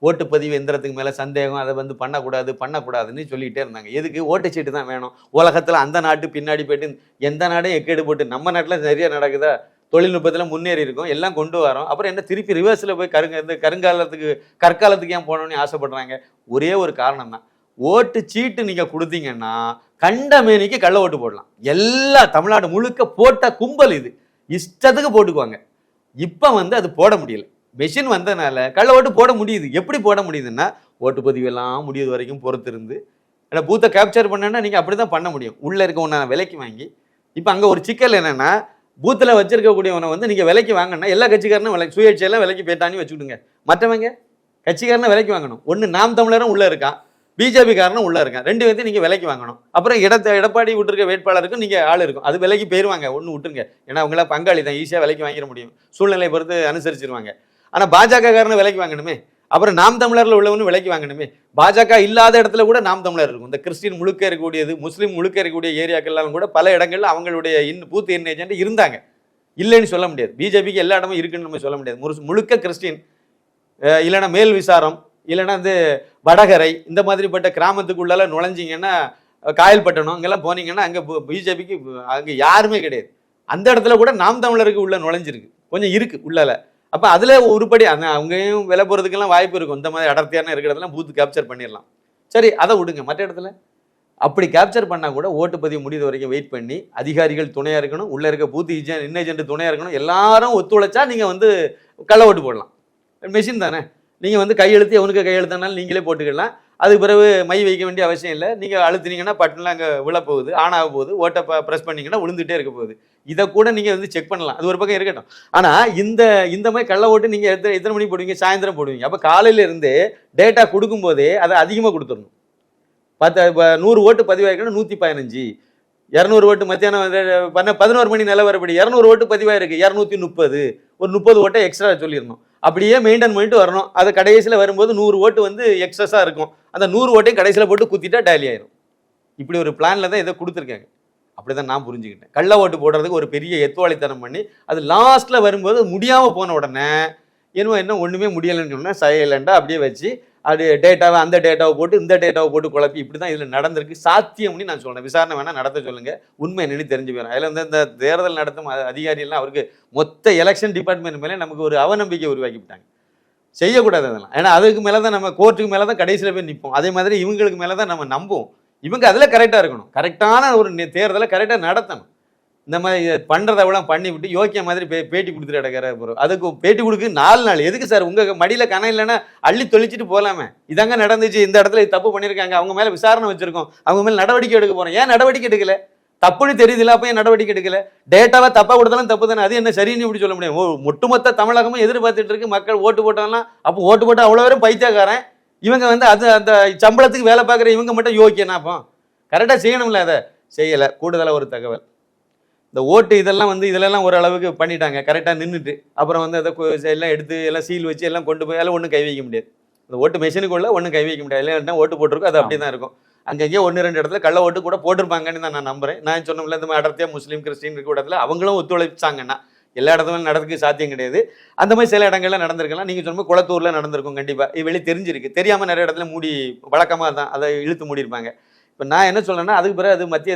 ஓட்டுப்பதிவு எந்திரத்துக்கு மேலே சந்தேகம், அதை வந்து பண்ணக்கூடாதுன்னு சொல்லிகிட்டே இருந்தாங்க. எதுக்கு? ஓட்டுச்சீட்டு தான் வேணும். உலகத்தில் அந்த நாட்டு பின்னாடி போயிட்டு எந்த நாடும் எக்கேடு போட்டு, நம்ம நாட்டில் நிறைய நடக்குதா, தொழில்நுட்பத்தில் முன்னேறி இருக்கும், எல்லாம் கொண்டு வரோம். அப்புறம் என்ன திருப்பி ரிவர்ஸில் போய் கற்காலத்துக்கு ஏன் போகணும்னு ஆசைப்படுறாங்க? ஒரே ஒரு காரணம் தான், ஓட்டு சீட்டு நீங்கள் கொடுத்தீங்கன்னா கண்டமேனிக்கு கள்ள ஓட்டு போடலாம். எல்லா தமிழ்நாடு முழுக்க போட்ட கும்பல் இது, இஷ்டத்துக்கு போட்டுக்குவாங்க. இப்போ வந்து அது போட முடியல, மெஷின் வந்ததுனால கள்ள ஓட்டு போட முடியுது. எப்படி போட முடியுதுன்னா, ஓட்டுப்பதிவெல்லாம் முடியுது வரைக்கும் பொறுத்திருந்து ஏன்னா பூத்தை கேப்சர் பண்ணேன்னா நீங்கள் அப்படி தான் பண்ண முடியும். உள்ளே இருக்க ஒன்றை விலைக்கு வாங்கி. இப்போ அங்கே ஒரு சிக்கல் என்னென்னா, பூத்தில் வச்சிருக்கக்கூடியவனை வந்து நீங்கள் விலைக்கு வாங்கினா எல்லா கட்சிக்காரனும் சுயேட்சையெல்லாம் விலைக்கு போயிட்டான்னு வச்சுக்கிடுங்க. மற்றவங்க கட்சிக்காரனை விலைக்கு வாங்கணும். ஒன்று நாம் தமிழரும் உள்ளே இருக்கான், பிஜேபி காரனும் உள்ள இருக்கான். 2 பேர்த்தையும் நீங்கள் விலைக்கு வாங்கணும். அப்புறம் எடப்பாடி விட்டுருக்க வேட்பாளருக்கும் நீங்கள் ஆள் இருக்கும், அது விலைக்கு போயிருவாங்க. ஒன்று விட்டுருங்க, ஏன்னா அவங்கள பங்காளி தான், ஈஸியாக விலைக்கு வாங்கிட முடியும், சூழ்நிலையை பொறுத்து அனுசரிச்சிருவாங்க. ஆனால் பாஜக காரனை விலைக்கு வாங்கணுமே, அப்புறம் நாம் தமிழரில் உள்ளவனு விலைக்கு வாங்கணுமே. பாஜக இல்லாத இடத்துல கூட நாம் தமிழர் இருக்கும். இந்த கிறிஸ்டின் முழுக்க இருக்கக்கூடியது, முஸ்லீம் முழுக்க இருக்கக்கூடிய ஏரியாக்கள்லாம் கூட பல இடங்கள்ல அவங்களுடைய பூத் எண் ஏஜென்ட் இருந்தாங்க, இல்லைன்னு சொல்ல முடியாது. பிஜேபிக்கு எல்லா இடமும் இருக்குன்னு நம்ம சொல்ல முடியாது. முழுக்க கிறிஸ்டின், இல்லைன்னா மேல் விசாரம், இல்லைன்னா வந்து வடகரை, இந்த மாதிரிப்பட்ட கிராமத்துக்குள்ளால நுழைஞ்சிங்கன்னா, காயல்பட்டணம் இங்கெல்லாம் போனீங்கன்னா அங்கே பிஜேபிக்கு அங்கே யாருமே கிடையாது. அந்த இடத்துல கூட நாம் தமிழருக்கு உள்ள நுழைஞ்சிருக்கு, கொஞ்சம் இருக்குது உள்ளால. அப்போ அதில் உருப்படி அவங்களையும் விலை போகிறதுக்கெல்லாம் வாய்ப்பு இருக்கும். இந்த மாதிரி அடர்த்தியான இருக்கிறதெல்லாம் பூத்து கேப்சர் பண்ணிடலாம். சரி, அதை விடுங்க. மற்ற இடத்துல அப்படி கேப்சர் பண்ணால் கூட ஓட்டுப்பதிவு முடிவு வரைக்கும் வெயிட் பண்ணி அதிகாரிகள் துணையாக இருக்கணும், உள்ளே இருக்க பூத் இன்னேஜென்ட் துணையாக இருக்கணும். எல்லாரும் ஒத்துழைச்சா நீங்கள் வந்து கள்ள ஓட்டு போடலாம். மெஷின் தானே, நீங்கள் வந்து கையெழுத்து எவனுக்கு கையெழுத்தானாலும் நீங்களே போட்டுக்கலாம். அதுக்கு பிறகு மை வைக்க வேண்டிய அவசியம் இல்லை. நீங்கள் அழுத்தினீங்கன்னா பட்டன்லாம் அங்கே விழப்போகுது, ஆன் ஆக போகுது, ஓட்டை ப்ரெஸ் பண்ணிங்கன்னா விழுந்துகிட்டே இருக்க போகுது. இதை கூட நீங்கள் வந்து செக் பண்ணலாம், அது ஒரு பக்கம் இருக்கட்டும். ஆனால் இந்த மாதிரி கள்ள ஓட்டு நீங்கள் எத்தனை மணிக்கு போடுவீங்க? சாயந்தரம் போடுவீங்க. அப்போ காலையிலேருந்து டேட்டா கொடுக்கும்போதே அதை அதிகமாக கொடுத்துடணும். 100 ஓட்டு பதிவாயிருக்குன்னா 115, 200 ஓட்டு மத்தியானம் 11 மணி நிலவரப்படி 200 ஓட்டு பதிவாயிருக்கு, 230, ஒரு 30 ஓட்டை எக்ஸ்ட்ரா சொல்லிடணும். அப்படியே மெயின்டைன் பண்ணிட்டு வரணும். அது கடைசியில் வரும்போது 100 ஓட்டு வந்து எக்ஸஸாக இருக்கும். அந்த 100 ஓட்டையும் கடைசியில் போட்டு குத்திட்டா டேலி ஆயிரும். இப்படி ஒரு பிளானில் தான் இதை கொடுத்துருக்காங்க. அப்படிதான் நான் புரிஞ்சுக்கிட்டேன். கள்ள ஓட்டு போடுறதுக்கு ஒரு பெரிய எத்துவாளித்தனம் பண்ணி அது லாஸ்ட்ல வரும்போது முடியாம போன உடனே என்ன ஒண்ணுமே முடியலைன்னு சொன்னா சைலண்டா அப்படியே வச்சு அது டேட்டாவை அந்த டேட்டாவை போட்டு இந்த டேட்டாவை போட்டு குழப்பி இப்படி தான் இதில் நடந்திருக்கு. சாத்தியம்னு நான் சொல்றேன். விசாரணை வேணா நடத்த சொல்லுங்க, உண்மை என்னன்னு தெரிஞ்சு போயிடும். அதில் வந்து இந்த தேர்தல் நடத்தும் அதிகாரிகள்லாம் அவருக்கு மொத்த எலெக்ஷன் டிபார்ட்மெண்ட் மேலே நமக்கு ஒரு அவநம்பிக்கை உருவாக்கி விட்டாங்க. செய்யக்கூடாது அதெல்லாம். ஏன்னா அதுக்கு மேலே தான் நம்ம கோர்ட்டுக்கு மேலே தான் கடைசியில் போய் நிற்போம். அதே மாதிரி இவங்களுக்கு மேலே தான் நம்ம நம்புவோம். இவங்க அதில் கரெக்டாக இருக்கணும், கரெக்டான ஒரு தேர்தலை கரெக்டாக நடத்தணும். இந்த மாதிரி பண்ணுறதெல்லாம் பண்ணி விட்டு யோக்கிய மாதிரி பேட்டி கொடுத்துட்டு கிடக்கிற போகிறோம். அதுக்கு பேட்டி கொடுக்கு 4 நாள் எதுக்கு சார்? உங்கள் மடியில் கணம் இல்லைன்னா அள்ளி தொளிச்சிட்டு போகலாமே. இதாங்க நடந்துச்சு, இந்த இடத்துல தப்பு பண்ணியிருக்காங்க, அவங்க மேலே விசாரணை வச்சிருக்கோம், அவங்க மேலே நடவடிக்கை எடுக்க போகிறோம். ஏன் நடவடிக்கை எடுக்கல? தப்புன்னு தெரியுதுல, அப்போ ஏன் நடவடிக்கை எடுக்கல? டேட்டாவை தப்பாக கொடுத்தாலும் தப்பு தானே. அது என்ன சரின்னு இப்படி சொல்ல முடியும்? ஒட்டுமொத்த தமிழகமும் எதிர்பார்த்துட்டு இருக்கு மக்கள் ஓட்டு போட்டாங்கன்னா. அப்போ ஓட்டு போட்டால் அவ்வளோ பேரும் பைத்தியக்காரன். இவங்க வந்து அது அந்த சம்பளத்துக்கு வேலை பார்க்குற இவங்க மட்டும் யோக்கியனா? அப்போ கரெக்டாக செய்யணும்ல, அதை செய்யலை. கூடுதலாக ஒரு தகவல், இந்த ஓட்டு இதெல்லாம் வந்து இதிலெல்லாம் ஓரளவுக்கு பண்ணிட்டாங்க, கரெக்டாக நின்றுட்டு. அப்புறம் வந்து அதை எல்லாம் எடுத்து எல்லாம் சீல் வச்சு எல்லாம் கொண்டு போய் எல்லாம் ஒன்றும் கை வைக்க முடியாது. இந்த ஓட்டு மெஷினுக்குள்ள ஒன்றும் கை வைக்க முடியாது. எல்லாம் ஓட்டு போட்டிருக்கோம், அது அப்படி தான் இருக்கும். அங்கங்கே 1-2 இடத்துல கள்ள ஓட்டு கூட போட்டிருப்பாங்கன்னு தான் நான் நம்புறேன். நான் சொன்னோம்ல, இந்த மாதிரி அடர்த்தியாக முஸ்லீம் கிறிஸ்டின் இருக்க இடத்துல அவங்களும் ஒத்துழைச்சாங்கன்னா எல்லா இடத்துலையும் நடக்கிறதுக்கு சாத்தியம் கிடையாது. அந்த மாதிரி சில இடங்கள்ல நடந்திருக்கலாம். நீங்கள் சொன்ன குளத்தூரில் நடந்திருக்கும் கண்டிப்பாக. இது வெளியே தெரிஞ்சிருக்கு. தெரியாமல் நிறைய இடத்துல மூடி வழக்கமாக தான் அதை இழுத்து மூடியிருப்பாங்க. இப்போ நான் என்ன சொல்றேன்னா, அதுக்கு பிறகு அது மத்திய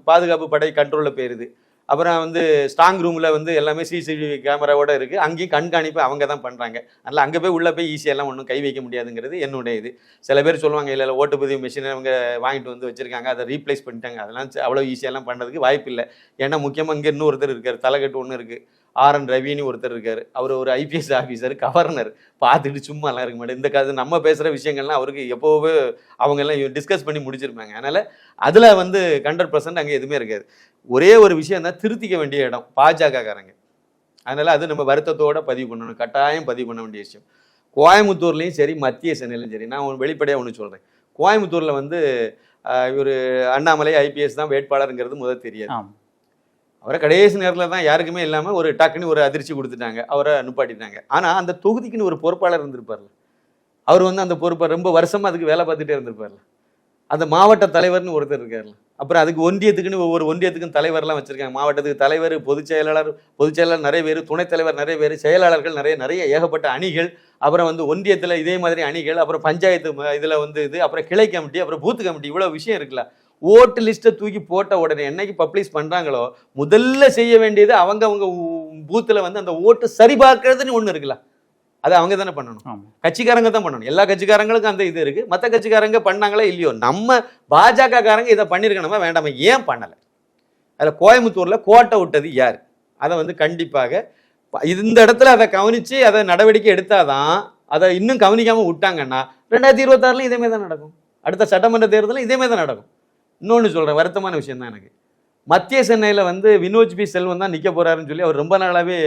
பாதுகாப்பு படை கண்ட்ரோலில் போயிருது. அப்புறம் வந்து ஸ்ட்ராங் ரூமில் வந்து எல்லாமே சிசிடிவி கேமராவோட இருக்குது. அங்கேயும் கண்காணிப்பு அவங்க தான் பண்ணுறாங்க. அதனால் அங்கே போய் உள்ளே போய் ஈஸியெல்லாம் ஒன்றும் கை வைக்க முடியாதுங்கிறது என்னுடைய இது. சில பேர் சொல்லுவாங்க, இல்லை ஓட்டுப்பதிவு மிஷினை அவங்க வாங்கிட்டு வந்து வச்சுருக்காங்க, அதை ரீப்ளேஸ் பண்ணிட்டாங்க. அதெல்லாம் அவ்வளோ ஈஸியெல்லாம் பண்ணுறதுக்கு வாய்ப்பு இல்லை. ஏன்னா முக்கியமாக இங்கே இன்னொருத்தர் இருக்கார், தலைக்கட்டு ஒன்று இருக்குது, RN ரவின்னு ஒருத்தர் இருக்கார். அவர் ஒரு IPS ஆஃபீஸர், கவர்னர். பார்த்துட்டு சும்மாலாம் இருக்க மாட்டேன். இந்த காது நம்ம பேசுகிற விஷயங்கள்லாம் அவருக்கு எப்போவே அவங்க எல்லாம் டிஸ்கஸ் பண்ணி முடிச்சிருப்பாங்க. அதனால் அதில் வந்து 100% அங்கே எதுவுமே இருக்காது. ஒரே ஒரு விஷயம் தான் திருத்திக்க வேண்டிய இடம் பாஜகக்காரங்க. அதனால் அது நம்ம வருத்தத்தோடு பதிவு பண்ணணும், கட்டாயம் பதிவு பண்ண வேண்டிய விஷயம். கோயம்புத்தூர்லேயும் சரி, மத்திய சென்னையிலும் சரி, நான் வெளிப்படையாக ஒன்று சொல்கிறேன். கோயம்புத்தூரில் வந்து இவர் அண்ணாமலை IPS தான் வேட்பாளருங்கிறது முதல் தெரியாது. அவரை கடைசி நேரத்தில் தான் யாருக்குமே இல்லாமல் ஒரு டக்குன்னு ஒரு அதிர்ச்சி கொடுத்துட்டாங்க, அவரை நிப்பாட்டிட்டாங்க. ஆனால் அந்த தொகுதிக்குன்னு ஒரு பொறுப்பாளர் இருந்திருப்பார்ல, அவர் வந்து அந்த பொறுப்பை ரொம்ப வருஷமாக அதுக்கு வேலை பார்த்துட்டே இருந்திருப்பார்ல. அந்த மாவட்ட தலைவர்னு ஒருத்தர் இருக்காருல்ல. அப்புறம் அதுக்கு ஒன்றியத்துக்குன்னு ஒவ்வொரு ஒன்றியத்துக்கும் தலைவர்லாம் வச்சுருக்காங்க. மாவட்டத்துக்கு தலைவர், பொதுச் செயலாளர் நிறைய பேர், துணைத் தலைவர் நிறைய பேர், செயலாளர்கள் நிறைய ஏகப்பட்ட அணிகள். அப்புறம் வந்து ஒன்றியத்தில் இதே மாதிரி அணிகள், அப்புறம் பஞ்சாயத்து இதில் வந்து இது, அப்புறம் கிளை கமிட்டி, அப்புறம் பூத்து கமிட்டி, இவ்வளோ விஷயம் இருக்குல்ல. ஓட்டு லிஸ்ட்டை தூக்கி போட்ட உடனே என்னைக்கு பப்ளிஷ் பண்ணுறாங்களோ முதல்ல செய்ய வேண்டியது அவங்க பூத்தில் வந்து அந்த ஓட்டு சரிபார்க்கறதுன்னு ஒன்று இருக்குல்ல, அதை அவங்க தானே பண்ணணும். கட்சிக்காரங்க தான் பண்ணணும். எல்லா கட்சிக்காரங்களுக்கும் அந்த இது இருக்குது. மற்ற கட்சிக்காரங்க பண்ணாங்களா இல்லையோ, நம்ம பாஜக காரங்க இதை பண்ணியிருக்கணுமா வேண்டாமா, ஏன் பண்ணலை? அதில் கோயம்புத்தூரில் கோட்டை விட்டது யார்? அதை வந்து கண்டிப்பாக இந்த இடத்துல அதை கவனித்து அதை நடவடிக்கை எடுத்தாதான். அதை இன்னும் கவனிக்காமல் விட்டாங்கன்னா 2026 இதேமாதிரி தான் நடக்கும். அடுத்த சட்டமன்ற தேர்தலில் இதேமாதிரி தான் நடக்கும். இன்னொன்று சொல்கிறேன், வருத்தமான விஷயம் தான் எனக்கு. மத்திய சென்னையில் வந்து வினோஜ் பி செல்வன் தான் நிற்க போகிறாருன்னு சொல்லி அவர் ரொம்ப நாளாகவே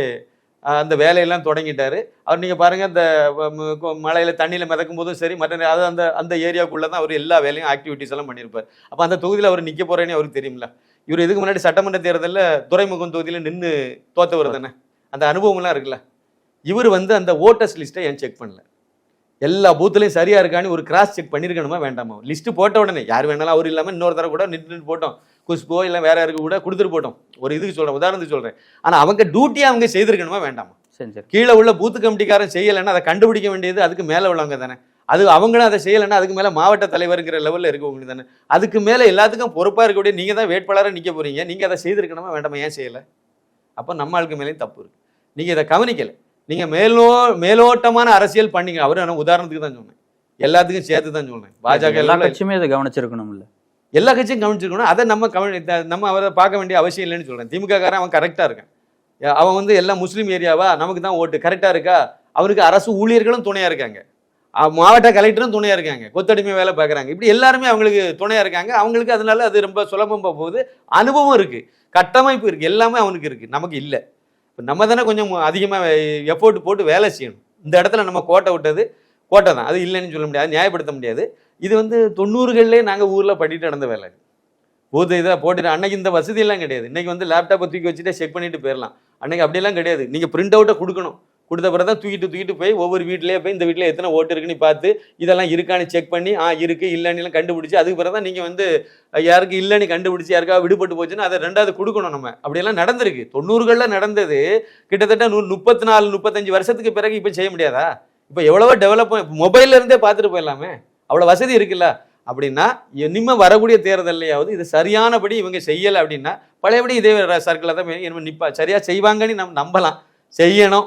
அந்த வேலையெல்லாம் தொடங்கிட்டார். அவர் நீங்கள் பாருங்கள், இந்த மழையில் தண்ணியில் மிதக்கும் போதும் சரி, மற்ற அது அந்த ஏரியாவுக்குள்ளே தான் அவர் எல்லா வேலையும் ஆக்டிவிட்டீஸ் எல்லாம் பண்ணியிருப்பார். அப்போ அந்த தொகுதியில் அவர் நிற்க போகிறேன்னு அவருக்கு தெரியுமில்ல. இவர் இதுக்கு முன்னாடி சட்டமன்ற தேர்தலில் துறைமுகம் தொகுதியில் நின்று தோற்றவர் தானே, அந்த அனுபவம்லாம் இருக்குல்ல. இவர் வந்து அந்த ஓட்டர்ஸ் லிஸ்ட்டை ஏன் செக் பண்ணல? எல்லா பூத்துலையும் சரியா இருக்கான்னு ஒரு கிராஸ் செக் பண்ணியிருக்கணுமா வேண்டாமா? லிஸ்ட்டு போட்ட உடனே யார் வேணாலும் அவர் இல்லாமல் இன்னொரு தடவை கூட நின்று போட்டோம், குஷ்போ இல்லை வேற யாருக்கு கூட கொடுத்துட்டு போட்டோம். ஒரு இதுக்கு சொல்கிறேன், உதாரணத்துக்கு சொல்கிறேன். ஆனால் அவங்க டியூட்டியை அவங்க செய்திருக்கணுமா வேண்டாமா? சரி, கீழே உள்ள பூத்து கமிட்டிக்காரன் செய்யலைன்னா அதை கண்டுபிடிக்க வேண்டியது அதுக்கு மேலே உள்ளவங்க தானே. அது அவங்களும் அதை செய்யலைன்னா அதுக்கு மேலே மாவட்ட தலைவருங்கிற லெவலில் இருக்கவங்க தானே. அதுக்கு மேலே எல்லாத்துக்கும் பொறுப்பாக இருக்கக்கூடிய நீங்கள் தான் வேட்பாளராக நிற்க போகிறீங்க. நீங்கள் அதை செய்திருக்கணுமா வேண்டாமா? ஏன் செய்யலை? அப்போ நம்ம ஆளுக்கு மேலேயும் தப்பு இருக்குது. நீங்கள் இதை கவனிக்கலை. நீங்கள் மேலோட்டமான அரசியல் பண்ணீங்க. அவரு நான் உதாரணத்துக்கு தான் சொன்னேன், எல்லாத்துக்கும் சேர்த்து தான் சொல்றேன். பாஜக எல்லா கட்சியுமே இதை கவனிச்சிருக்கணும் இல்லை, எல்லா கட்சியும் கவனிச்சிருக்கணும். அதை நம்ம அவரை பார்க்க வேண்டிய அவசியம் இல்லைன்னு சொல்றேன். திமுக காரன் அவன் கரெக்டாக இருக்கான். அவன் வந்து எல்லாம் முஸ்லீம் ஏரியாவா, நமக்கு தான் ஓட்டு, கரெக்டாக இருக்கா? அவருக்கு அரசு ஊழியர்களும் துணையாக இருக்காங்க, மாவட்ட கலெக்டரும் துணையாக இருக்காங்க, கொத்தடிமை வேலை பார்க்குறாங்க. இப்படி எல்லாருமே அவங்களுக்கு துணையாக இருக்காங்க. அவங்களுக்கு அதனால அது ரொம்ப சுலபமாக போகுது. அனுபவம் இருக்குது, கட்டமைப்பு இருக்குது, எல்லாமே அவனுக்கு இருக்குது, நமக்கு இல்லை. இப்போ நம்ம தானே கொஞ்சம் அதிகமாக எஃபோர்ட் போட்டு வேலை செய்யணும். இந்த இடத்துல நம்ம கோட்டை விட்டது கோட்டை தான், அது இல்லைன்னு சொல்ல முடியாது, நியாயப்படுத்த முடியாது. இது வந்து 90களிலே நாங்கள் ஊரில் பண்ணிட்டு நடந்த வேலை. போது இதை போட்டுட்டு அன்னைக்கு இந்த வசதியெல்லாம் கிடையாது. இன்றைக்கி வந்து லேப்டாப்பை தூக்கி வச்சுட்டு செக் பண்ணிட்டு போயிடலாம். அன்றைக்கி அப்படியெல்லாம் கிடையாது. நீங்கள் பிரிண்ட் அவுட்டை கொடுக்கணும், கொடுத்த பிறகு தான் தூக்கிட்டு போய் ஒவ்வொரு வீட்லேயே போய் இந்த வீட்டில் எத்தனை ஓட்டு இருக்குன்னு பார்த்து இதெல்லாம் இருக்கான்னு செக் பண்ணி இருக்கு இல்லைன்னு கண்டுபிடிச்சி அதுக்கு பிறகு தான் நீங்கள் வந்து யாருக்கு இல்லைன்னு கண்டுபிடிச்சி யாருக்காவது விடுபட்டு போச்சுன்னா அதை ரெண்டாவது கொடுக்கணும். நம்ம அப்படியெல்லாம் நடந்திருக்கு. 90களில் நடந்தது கிட்டத்தட்ட 34-35 வருஷத்துக்கு பிறகு இப்போ செய்ய முடியாதா? இப்போ எவ்வளவோ டெவலப் மொபைல்ல இருந்தே பார்த்துட்டு போயிடலாமே, அவ்வளோ வசதி இருக்குல்ல. அப்படின்னா இனிமே வரக்கூடிய தேர்தலையாவது இது சரியானபடி இவங்க செய்யலை அப்படின்னா பழையபடி இதே சர்க்கிளில் தான் நிற்பா. சரியா செய்வாங்கன்னு நம்ம நம்பலாம். செய்யணும்.